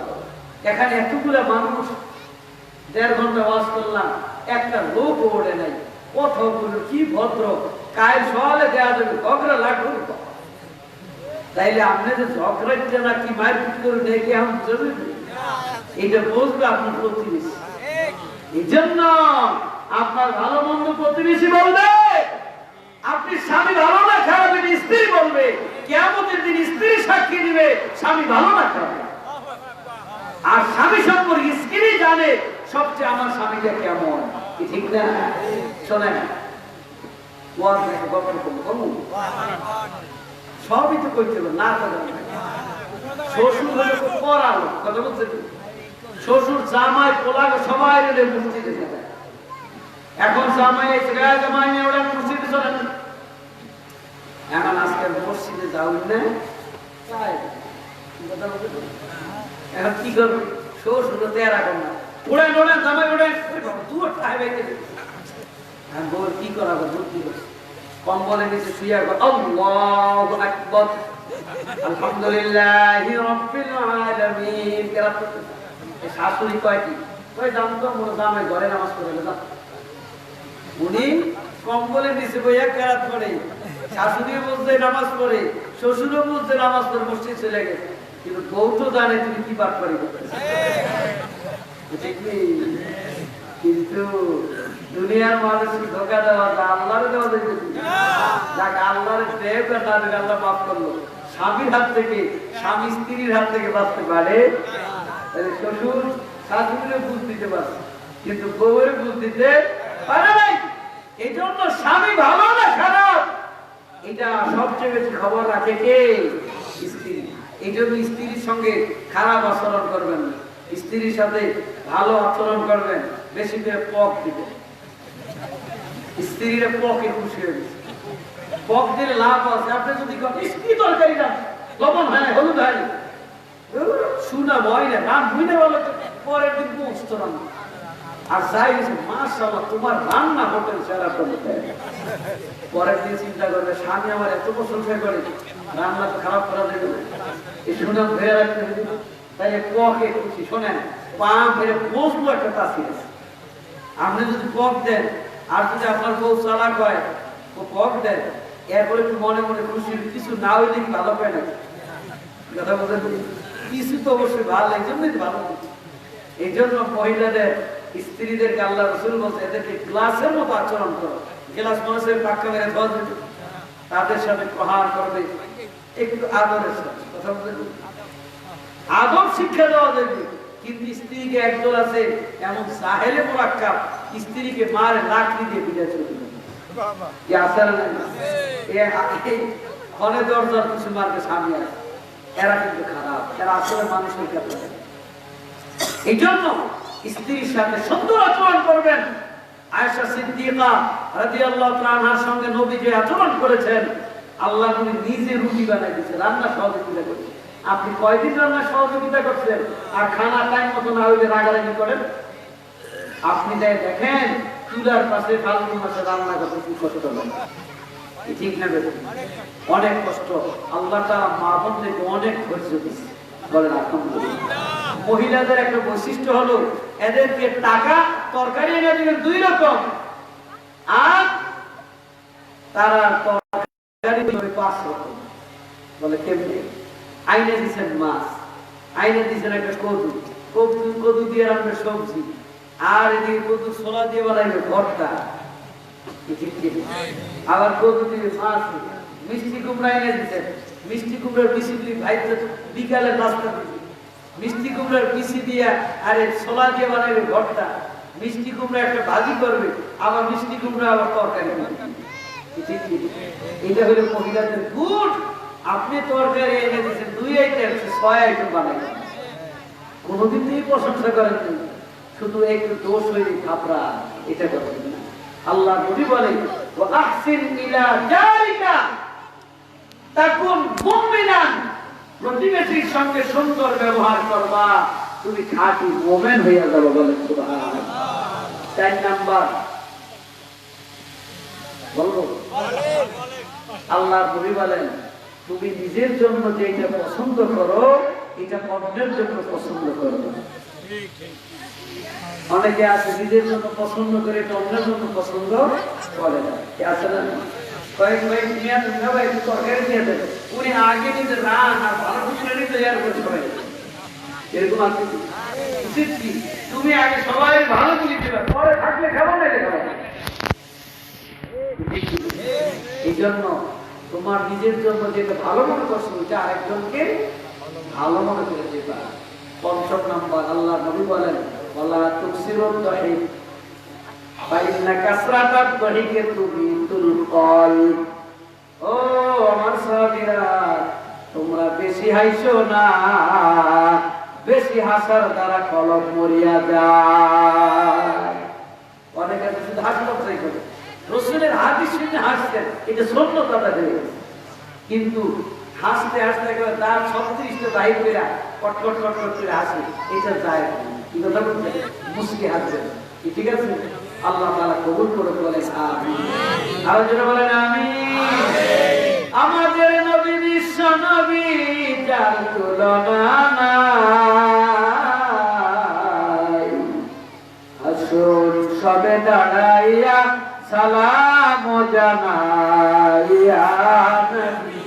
এখানে এতগুলা মানুষ, 1.5 ঘন্টা ওয়াজ করলাম, একটা লোক ওড়ে নাই। কথাগুলো কি ভদ্র, কাল সকালে দেওয়া যাবে, ঝগড়া লাগবে। তাইলে আপনি যে ঝগড়াচ্ছে না কি মারপিট করে দেখে এখন জরুরি, এটা বুঝবে আপনার প্রতিবেশী। এই জন্য আপনার ভালো মন্দ প্রতিবেশী বলবে। আপনি স্বামী ভালো না খারাপ এটা স্ত্রী বলবে। কিয়ামতের দিন স্ত্রী সাক্ষী দিবে স্বামী ভালো না খারাপ। আর স্বামী সম্পর্কে স্ত্রী জানে সবচেয়ে আমার স্বামীটা কেমন, কি ঠিক না? শোনেন, সবই তো করতে হবে না। শ্বশুর হলে পড়ালো কথা বলছে, শ্বশুর জামাই পোলাগ সবাই মসজিদে যেতে। এখন জামাই জামাই ওরা মসজিদে চলে না। এখন আজকে মসজিদে যাও না, এখন কি করবে? শ্বশুর তেরা কর না, ওড়ে ওড়ে জামাই ওড়ে দূর কি করাবো? কম্বলের নিচে শুয়ে আল্লাহু আকবার আলহামদুলিল্লাহি রাব্বিল আলামিন। শাশুড়ি কয় কি কয়, জানতো মোর জামাই ঘরে নামাজ পড়ে না। উনি কম্বলের নিচে বইয়া কেরাত পড়ে, শাশুড়ি বুঝতে নামাজ পড়ে, শ্বশুরও বুঝতে নামাজ পড়ে, মসজিদ চলে গেছে। কিন্তু বউ তো জানে তুমি কি পাঠ করি করতেছ। কিন্তু দুনিয়ার মানুষ ধোকা দেওয়া আল্লাহর দেওয়া দেখেছি, যাকে আল্লাহর দেব তাদেরকে আল্লাহ মাফ করলো। স্বামীর হাত থেকে, স্বামী স্ত্রীর হাত থেকে বাঁচতে পারে, তাহলে শ্বশুর শাশুড়িরে বুঝ দিতে পারে, কিন্তু বউয়ের বুঝ দিতে পারে নাই। এই জন্য স্বামী ভালো না খারাপ এটা সবচেয়ে বেশি খবর রাখে কে? স্ত্রী। এই জন্য স্ত্রীর সঙ্গে খারাপ আচরণ করবেন না, স্ত্রীর সাথে ভালো আচরণ করবেন, বেশি করে পক দিবেন। স্ত্রীরা পকে খুশি হয়ে গেছে, পক দিলে লাভ আছে। আপনি যদি স্ত্রী তরকারি না লবণ হয় না, হলুদ হয় না, শুনা ভয় না, রান বুঝতে বলো তো পরের দিন পৌঁছতো রান্না। আর যাই গেছে মাশাআল্লাহ তোমার রান্না হোটেল সেরা করে, পরের দিন চিন্তা করবে স্বামী আমার এত প্রশংসা করে, রান্না তো খারাপ করা যাবে না, এই সুনাম ধরে রাখতে হবে। তাই পকে খুশি। শোনেন, পা মেরে বসলো একটা তাসির আছে। আপনি যদি পক দেন আর যদি আপনার বউ চালাক হয় ও পক দেন, এরপরে একটু মনে মনে খুশি, কিছু না হইলে কি ভালো পায় না? কথা বলতে কিছু তো অবশ্যই ভালো লাগে, জন্যই ভালো। এই জন্য মহিলাদের স্ত্রীদেরকে আল্লাহ রাসূল বলছে এদেরকে গ্লাসের মতো আচরণ করো। গ্লাস মানুষের পাক্কা মেরে ধোয়া দিবে, তাদের সাথে প্রহার করবে, একটু আদরের সাথে কথা বলতে আদব শিক্ষা দেওয়া যাবে। কিন্তু স্ত্রীকে একদল আছে এমন সাহেলে মোরাক্কাব, স্ত্রীকে মারে লাকড়ি দিয়ে পিটা চলবে কি আসে না? ঘরে দরজার কিছু মারবে স্বামী আছে, এরা কিন্তু খারাপ, এরা আসলে মানুষের কাছে। এই জন্য স্ত্রীর সাথে সুন্দর আচরণ করবেন। আয়েশা সিদ্দিকা রাদিয়াল্লাহু তাআলা আনহার সঙ্গে নবী যে আচরণ করেছেন, আল্লাহ নবী নিজে রুটি বানাই দিয়েছে, রান্না সহযোগিতা করেছে। আপনি কয়দিন রান্না সহযোগিতা করছেন আর খানা টাইম মতো না হইলে রাগারাগি করেন? আপনি যাই দেখেন চুলার পাশে ফাল্গুন মাসে রান্না করতে কি কষ্ট হয়, ঠিক না? অনেক কষ্ট। আল্লাহ তাআলা মা বোনদেরকে অনেক ধৈর্য দিয়েছে, বলেন আলহামদুলিল্লাহ। মহিলাদের একটা বৈশিষ্ট্য হলো এদেরকে টাকা তরকারি এনে দিবেন 2 রকম, আর তারা তরকারি 5 রকম। বলে কেমনে? আইনে দিচ্ছেন মাছ, আইনে দিচ্ছেন একটা কদু দিয়ে রান্না সবজি, আর এদিকে কদু ছোলা দিয়ে বানাইবে ভর্তা, আবার প্রতিদিন মাছ মিষ্টি কুমড়া এনে দিতেন, মিষ্টি কুমড়ার পিসি দিয়ে ভাই বিকালে নাস্তা দিতে, মিষ্টি কুমড়ার পিসি দিয়া আরে ছোলা দিয়ে বানাবে ভর্তা, মিষ্টি কুমড়া একটা ভাজি করবে, আবার মিষ্টি কুমড়া আবার তরকারি করবে। এটা হলো মহিলাদের গুড। আপনি তরকারি এনে দিচ্ছেন 2 আইটেম, 6 আইটেম বানাবেন, কোনোদিন তিনি প্রশংসা করেন না, শুধু একটু দোষ হয়ে খাপরা এটা করবেন না। আল্লাহ নবী বলেন ওয়া আহসিন ইলা জারিকা তাকুন মুমিনান, প্রতিবেশীর সঙ্গে সুন্দর ব্যবহার করবা, তুমি খাঁটি মুমিন হইয়া যাবে। বলেন সুবহানাল্লাহ। 4 নাম্বার বলবো, আল্লাহ নবী বলেন তুমি নিজের জন্য যেটা পছন্দ করো এটা অন্যের জন্য পছন্দ করো। অনেকে আছে নিজের জন্য পছন্দ করে এটা অন্যের জন্য পছন্দ করে না, আছে না? কয়েক নিয়ে সবাই একটু তরকারি দিয়ে দেবে, উনি আগে নিতে রান আর ভালো কিছু নিতে তৈরি করে সবাই, এরকম আছে উচিত কি? তুমি আগে সবাই ভালো কিছু দিবে, পরে থাকলে খাবো না খাবো। এই জন্য তোমার নিজের জন্য যেটা ভালো মনে করছো ওইটা আরেকজনকে ভালো মনে করে দেবা। 5 নাম্বার আল্লাহ নবী বলেন ওয়ালা তুকসিরুদ দাহিক ফাইন্না কাসরাতাদ দাহিকে তুবিতুল কলব। ও আমার সাহাবীরা, তোমরা বেশি হাসো না, বেশি হাসার দ্বারা কলব মরিয়া যায়। অনেকে শুধু হাসতে চাই করে, রাসূলের হাদিস শুনে হাসতেন, এটা সুন্নাত আদায় হয়ে গেছে, কিন্তু হাসতে হাসতে একেবারে দাঁত 36টা বাইর করে কটকট কটকট করে হাসে, এটা যায় না। কি কথা বলতে মুস্কি হাসবেন, ঠিক আছে? আল্লাহ তাআলা কবুল করে বলেন আমিন। আর যারা বলেন আমিন। আমাদের নবী বিশ্ব নবী যার তুলনা নাই, আসুন সবে দাঁড়াইয়া সালাম জানাইয়া নবী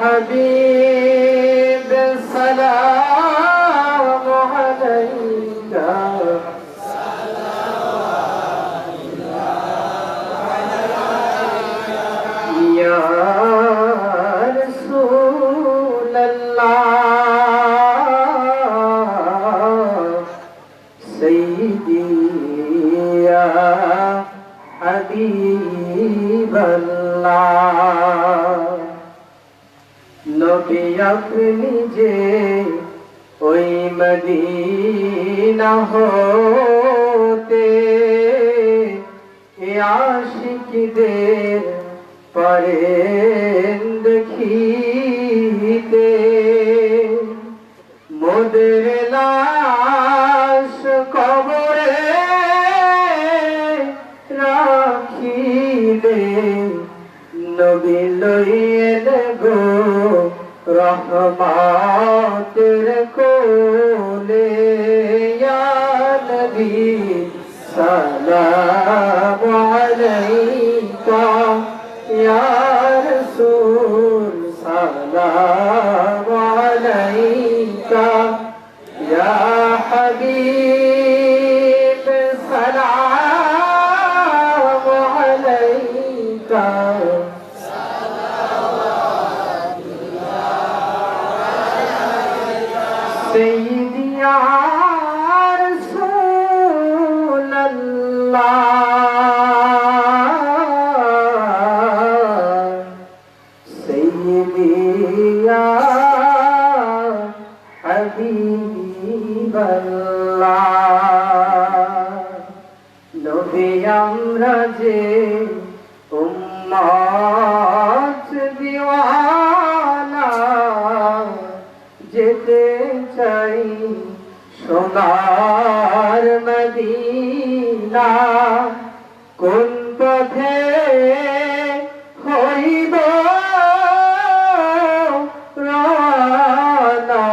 حبيب السلام عليك يا رسول الله سيدي يا حبيب الله নবী আপনি যে ওই মদিনা হতে আশিকদের পারেন দেখিতে, মোদের লাশ কবরে রাখিলে নবী লইয়েন গো রহমাতের কোলে। ইয়া নবী সালাম আলাইকা, ইয়া রাসূল সালাম আলাইকা, ইয়া হাবিব সালাম আলাইকা। سيدي يا رسول الله سيدي يا حبيب الله নবী আমরা যে উম্মত দিওয়ানা যেতে চাই সোনার মদিনা, কোন পথে হইব রানা,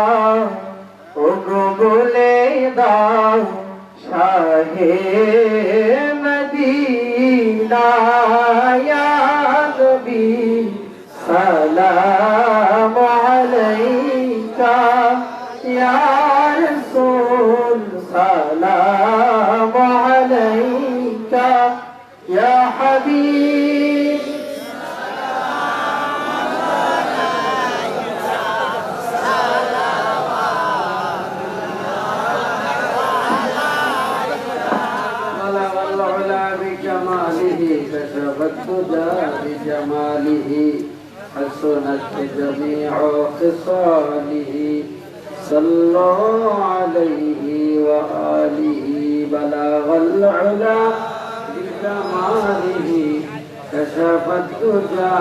ও গো বলে দাও শাহে মদিনা। ইয়া নবী সালাম সালাম আলাইকা ইয়া রাসূল সালাম আলাইকা ইয়া হাবিব كشف الهدى بجماله حسنت جميع خصاله صلوا عليه وآله بلغ العلا بكماله كشف الهدى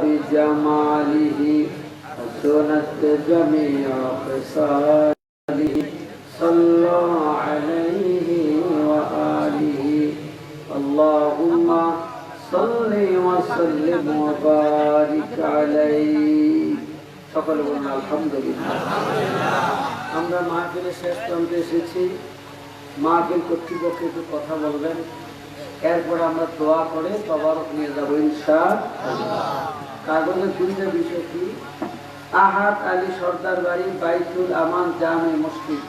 بجماله حسنت جميع خصاله صلوا عليه وآله اللهم صل وسلم وبارك عليه সকল বলুন আলহামদুলিল্লাহ। আমরা মাহফিলের শেষ প্রান্তে এসেছি। মাহফিল কর্তৃপক্ষ একটু কথা বলবেন, এরপরে আমরা দোয়া করে তবারক নিয়ে যাবো ইনশাআল্লাহ। কাগজের দুইটা বিষয় কি, আহাদ আলী সর্দার বাড়ি বাইতুল আমান জামে মসজিদ।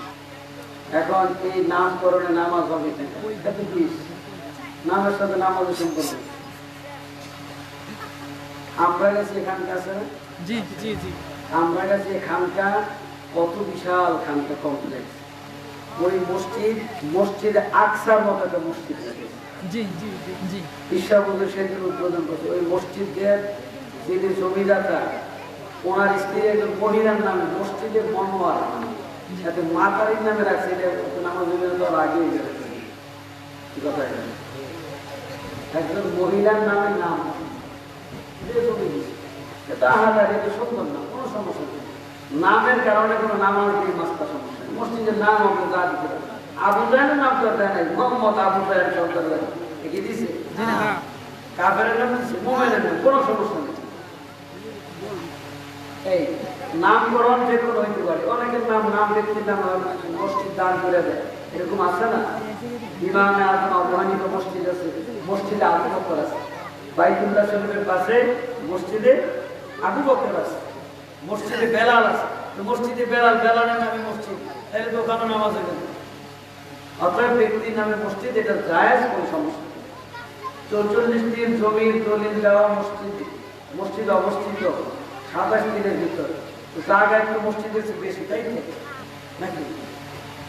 এখন এই নামকরণে নামাজ হবে এটা কি নামের সাথে নামাজের সম্পর্ক? আমরা গেছি এখানকার জি জি জি আমরা গেছি এখানকা কত বিশাল খানকা কমপ্লেক্স। ওই মসজিদ আকসার মতো একটা মসজিদ জি জি জি ঈশা বলে সেদিন উদ্বোধন করছে। ওই মসজিদের যিনি জমিদাতা ওনার স্ত্রী একজন মহিলার নামে মসজিদের মনোয়ার সাথে মাতারির নামে রাখছে। নামাজ দেওয়ার আগেই গেছে কথা, একজন মহিলার নামে নাম সুন্দর না, কোনো সমস্যা নেই। নামের কারণে কোনো নামাজ দিয়ে মাস্তা সমস্যা নেই। মসজিদের নাম আপনি যা দিতে পারেন। আবু জাহেলের নাম তো দেয় নাই, মোহাম্মদ আবু জাহেল সন্তান এগিয়ে দিছে, কাফেরের নাম দিচ্ছে, মোমেনের নাম, কোনো সমস্যা নেই। এই নামকরণ যে কোনো হইতে পারে। অনেকের নাম ব্যক্তির নাম মসজিদ দান করে দেয়, এরকম আছে না? ইমামে আজম আবু হানিফা মসজিদ আছে, মসজিদে আবু বকর আছে। বাইতুল্লাহ শরীফের পাশে মসজিদে আবু বকর আছে, মসজিদে বেলাল আছে। মসজিদে বেলালের নামে মসজিদ, তাহলে তো ওখানে নামাজ হবে না। অতএব ব্যক্তির নামে মসজিদ, এটা জায়েজ, কোনো সমস্যা নেই। 44 জমির দলিল দেওয়া মসজিদ অবস্থিত 27 দিনের ভিতরে। তো জায়গা একটু মসজিদের বেশি, তাই নাকি?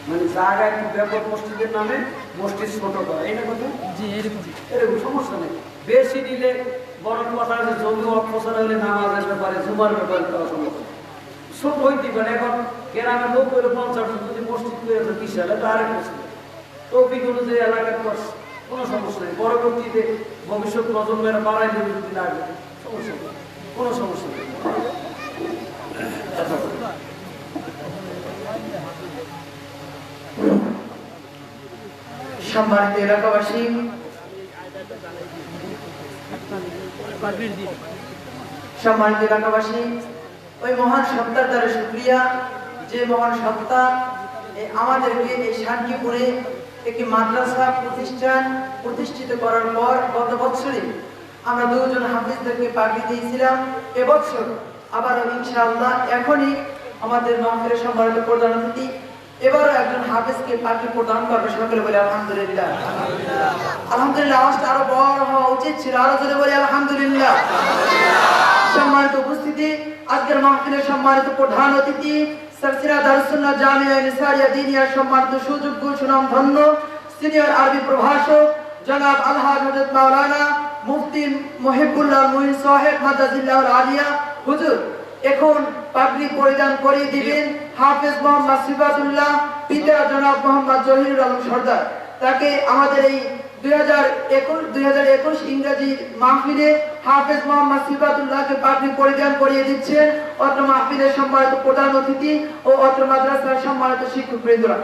মানে জায়গা একটু ব্যাপক মসজিদের নামে মসজিদ ছোট করা, এটা কথা এরকম সমস্যা নেই। বেশি নিলে বড় কথা আছে, জমি অপসার হলে নামাজের ব্যাপারে জুমার ব্যাপারে করা সমস্যা। ছোট হইতে পারে। এখন গ্রামের লোক হইলে 50 যদি মসজিদ করে 20 সালে তো আরেক মসজিদ তো বিগত যে এলাকার করছে, কোনো সমস্যা নেই। পরবর্তীতে ভবিষ্যৎ প্রজন্মের বাড়াইলে যদি লাগবে সমস্যা নেই, কোনো সমস্যা নেই। সম্মানিত এলাকাবাসী, ওই মহান সত্তার দ্বারা শুকরিয়া, যে মহান সত্তা আমাদেরকে এই শান্তিপুরে একটি মাদ্রাসা প্রতিষ্ঠিত করার পর গত বছরে আমরা 2 জন হাফিজদেরকে পাগড়ি দিয়েছিলাম। এবছর আবার ইনশাআল্লাহ এখনই আমাদের মাহফিলের সম্মানিত প্রধান অতিথি এবারও একজন হাফেজকে পাগড়ি প্রদান করবে। সকলে বলে আলহামদুলিল্লাহ। আলহামদুলিল্লাহ। আওয়াজটা আরো বড় হওয়া উচিত ছিল, আরো জোরে বলে আলহামদুলিল্লাহ। সম্মানিত উপস্থিতি, আজকের মাহফিলের সম্মানিত প্রধান অতিথি সিলসিলা দারুস সুন্নাহ জামিয়া নিসারিয়া দিনিয়ার সম্মানিত সুযোগ্য সুনামধন্য সিনিয়র আরবি প্রভাষক জনাব আলহাজ হযরত মাওলানা মুফতি মুহিবুল্লাহ মুইন সাহেব মাদাজিল্লাহুল আলিয়া হুজুর এখন পাগড়ি পরিধান করিয়ে দিবেন হাফেজ মোহাম্মদ সিফাতুল্লাহ পিতা জনাব মোহাম্মদ জহিরুল আলম সরদার। তাকে আমাদের এই 2021 ইংরেজি মাহফিলে হাফেজ মোহাম্মদ সিফাতুল্লাহকে পাগড়ি পরিধান করিয়ে দিচ্ছেন অত্র মাহফিলের সম্মানিত প্রধান অতিথি ও অত্র মাদ্রাসার সম্মানিত শিক্ষকবৃন্দরা।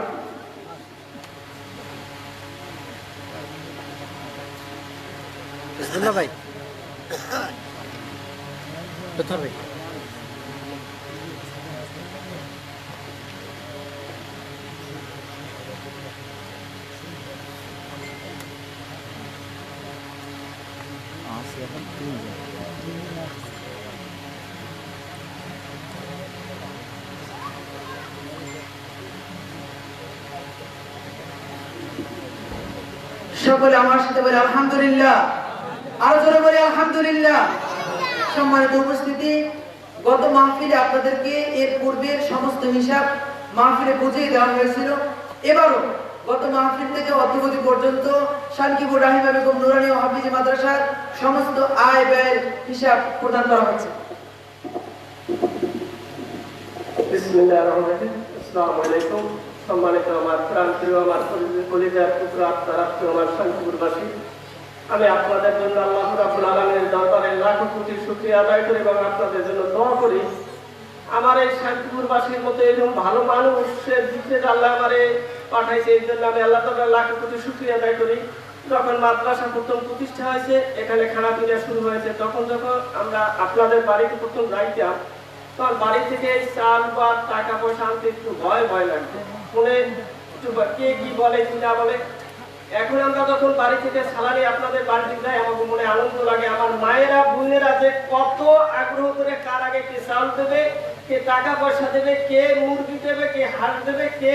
ভাই ভাই সকলে আমার সাথে বলে আলহামদুলিল্লাহ, আরো জোরে বলে আলহামদুলিল্লাহ। সম্মানিত উপস্থিতি, গত মাহফিলে আপনাদেরকে এর পূর্বের সমস্ত হিসাব মাহফিলে বুঝিয়ে দেওয়া হয়েছিল। এবারও গত মাহফিল থেকে অদ্যবধি পর্যন্ত শানকিপুর রাহিমা বেগম নুরানী ও হাফিজি মাদ্রাসার সমস্ত আয় ব্যয়ের হিসাব প্রদান করা হচ্ছে। বিসমিল্লাহির রহমানির রহিম। আসসালামু আলাইকুম। সম্মানিত আমার প্রাণপ্রিয়, আমার কলিজার পুত্র, আপনার আমার শান্তিপুরবাসী, আমি আপনাদের জন্য আল্লাহ রাব্বুল আলামিনের দরবারে লাখো কোটি শুকরিয়া আদায় করি এবং আপনাদের জন্য দোয়া করি। আমার এই শান্তিপুরবাসীর মতো এরকম ভালো মানুষের দিকে আল্লাহ আমারে পাঠাইছে, এই জন্য আমি আল্লাহ তাআলার লাখো কোটি শুকরিয়া আদায় করি। যখন মাদ্রাসা প্রথম প্রতিষ্ঠা হয়েছে, এখানে খানাপিনা শুরু হয়েছে, তখন যখন আমরা আপনাদের বাড়িতে প্রথম যাইতাম, তখন বাড়ি থেকে চাল বা টাকা পয়সা আনতে একটু ভয় ভয় লাগতো, ফোনে একটু কে কি বলে কি না বলে। এখন আমরা যখন বাড়ি থেকে সালারি আপনাদের বাড়িতে যাই, আমাকে মনে আনন্দ লাগে। আমার মায়েরা বোনেরা যে কত আগ্রহ করে কার আগে কে চাল দেবে, কে টাকা পয়সা দেবে, কে মুরগি দেবে, কে হাঁস দেবে, কে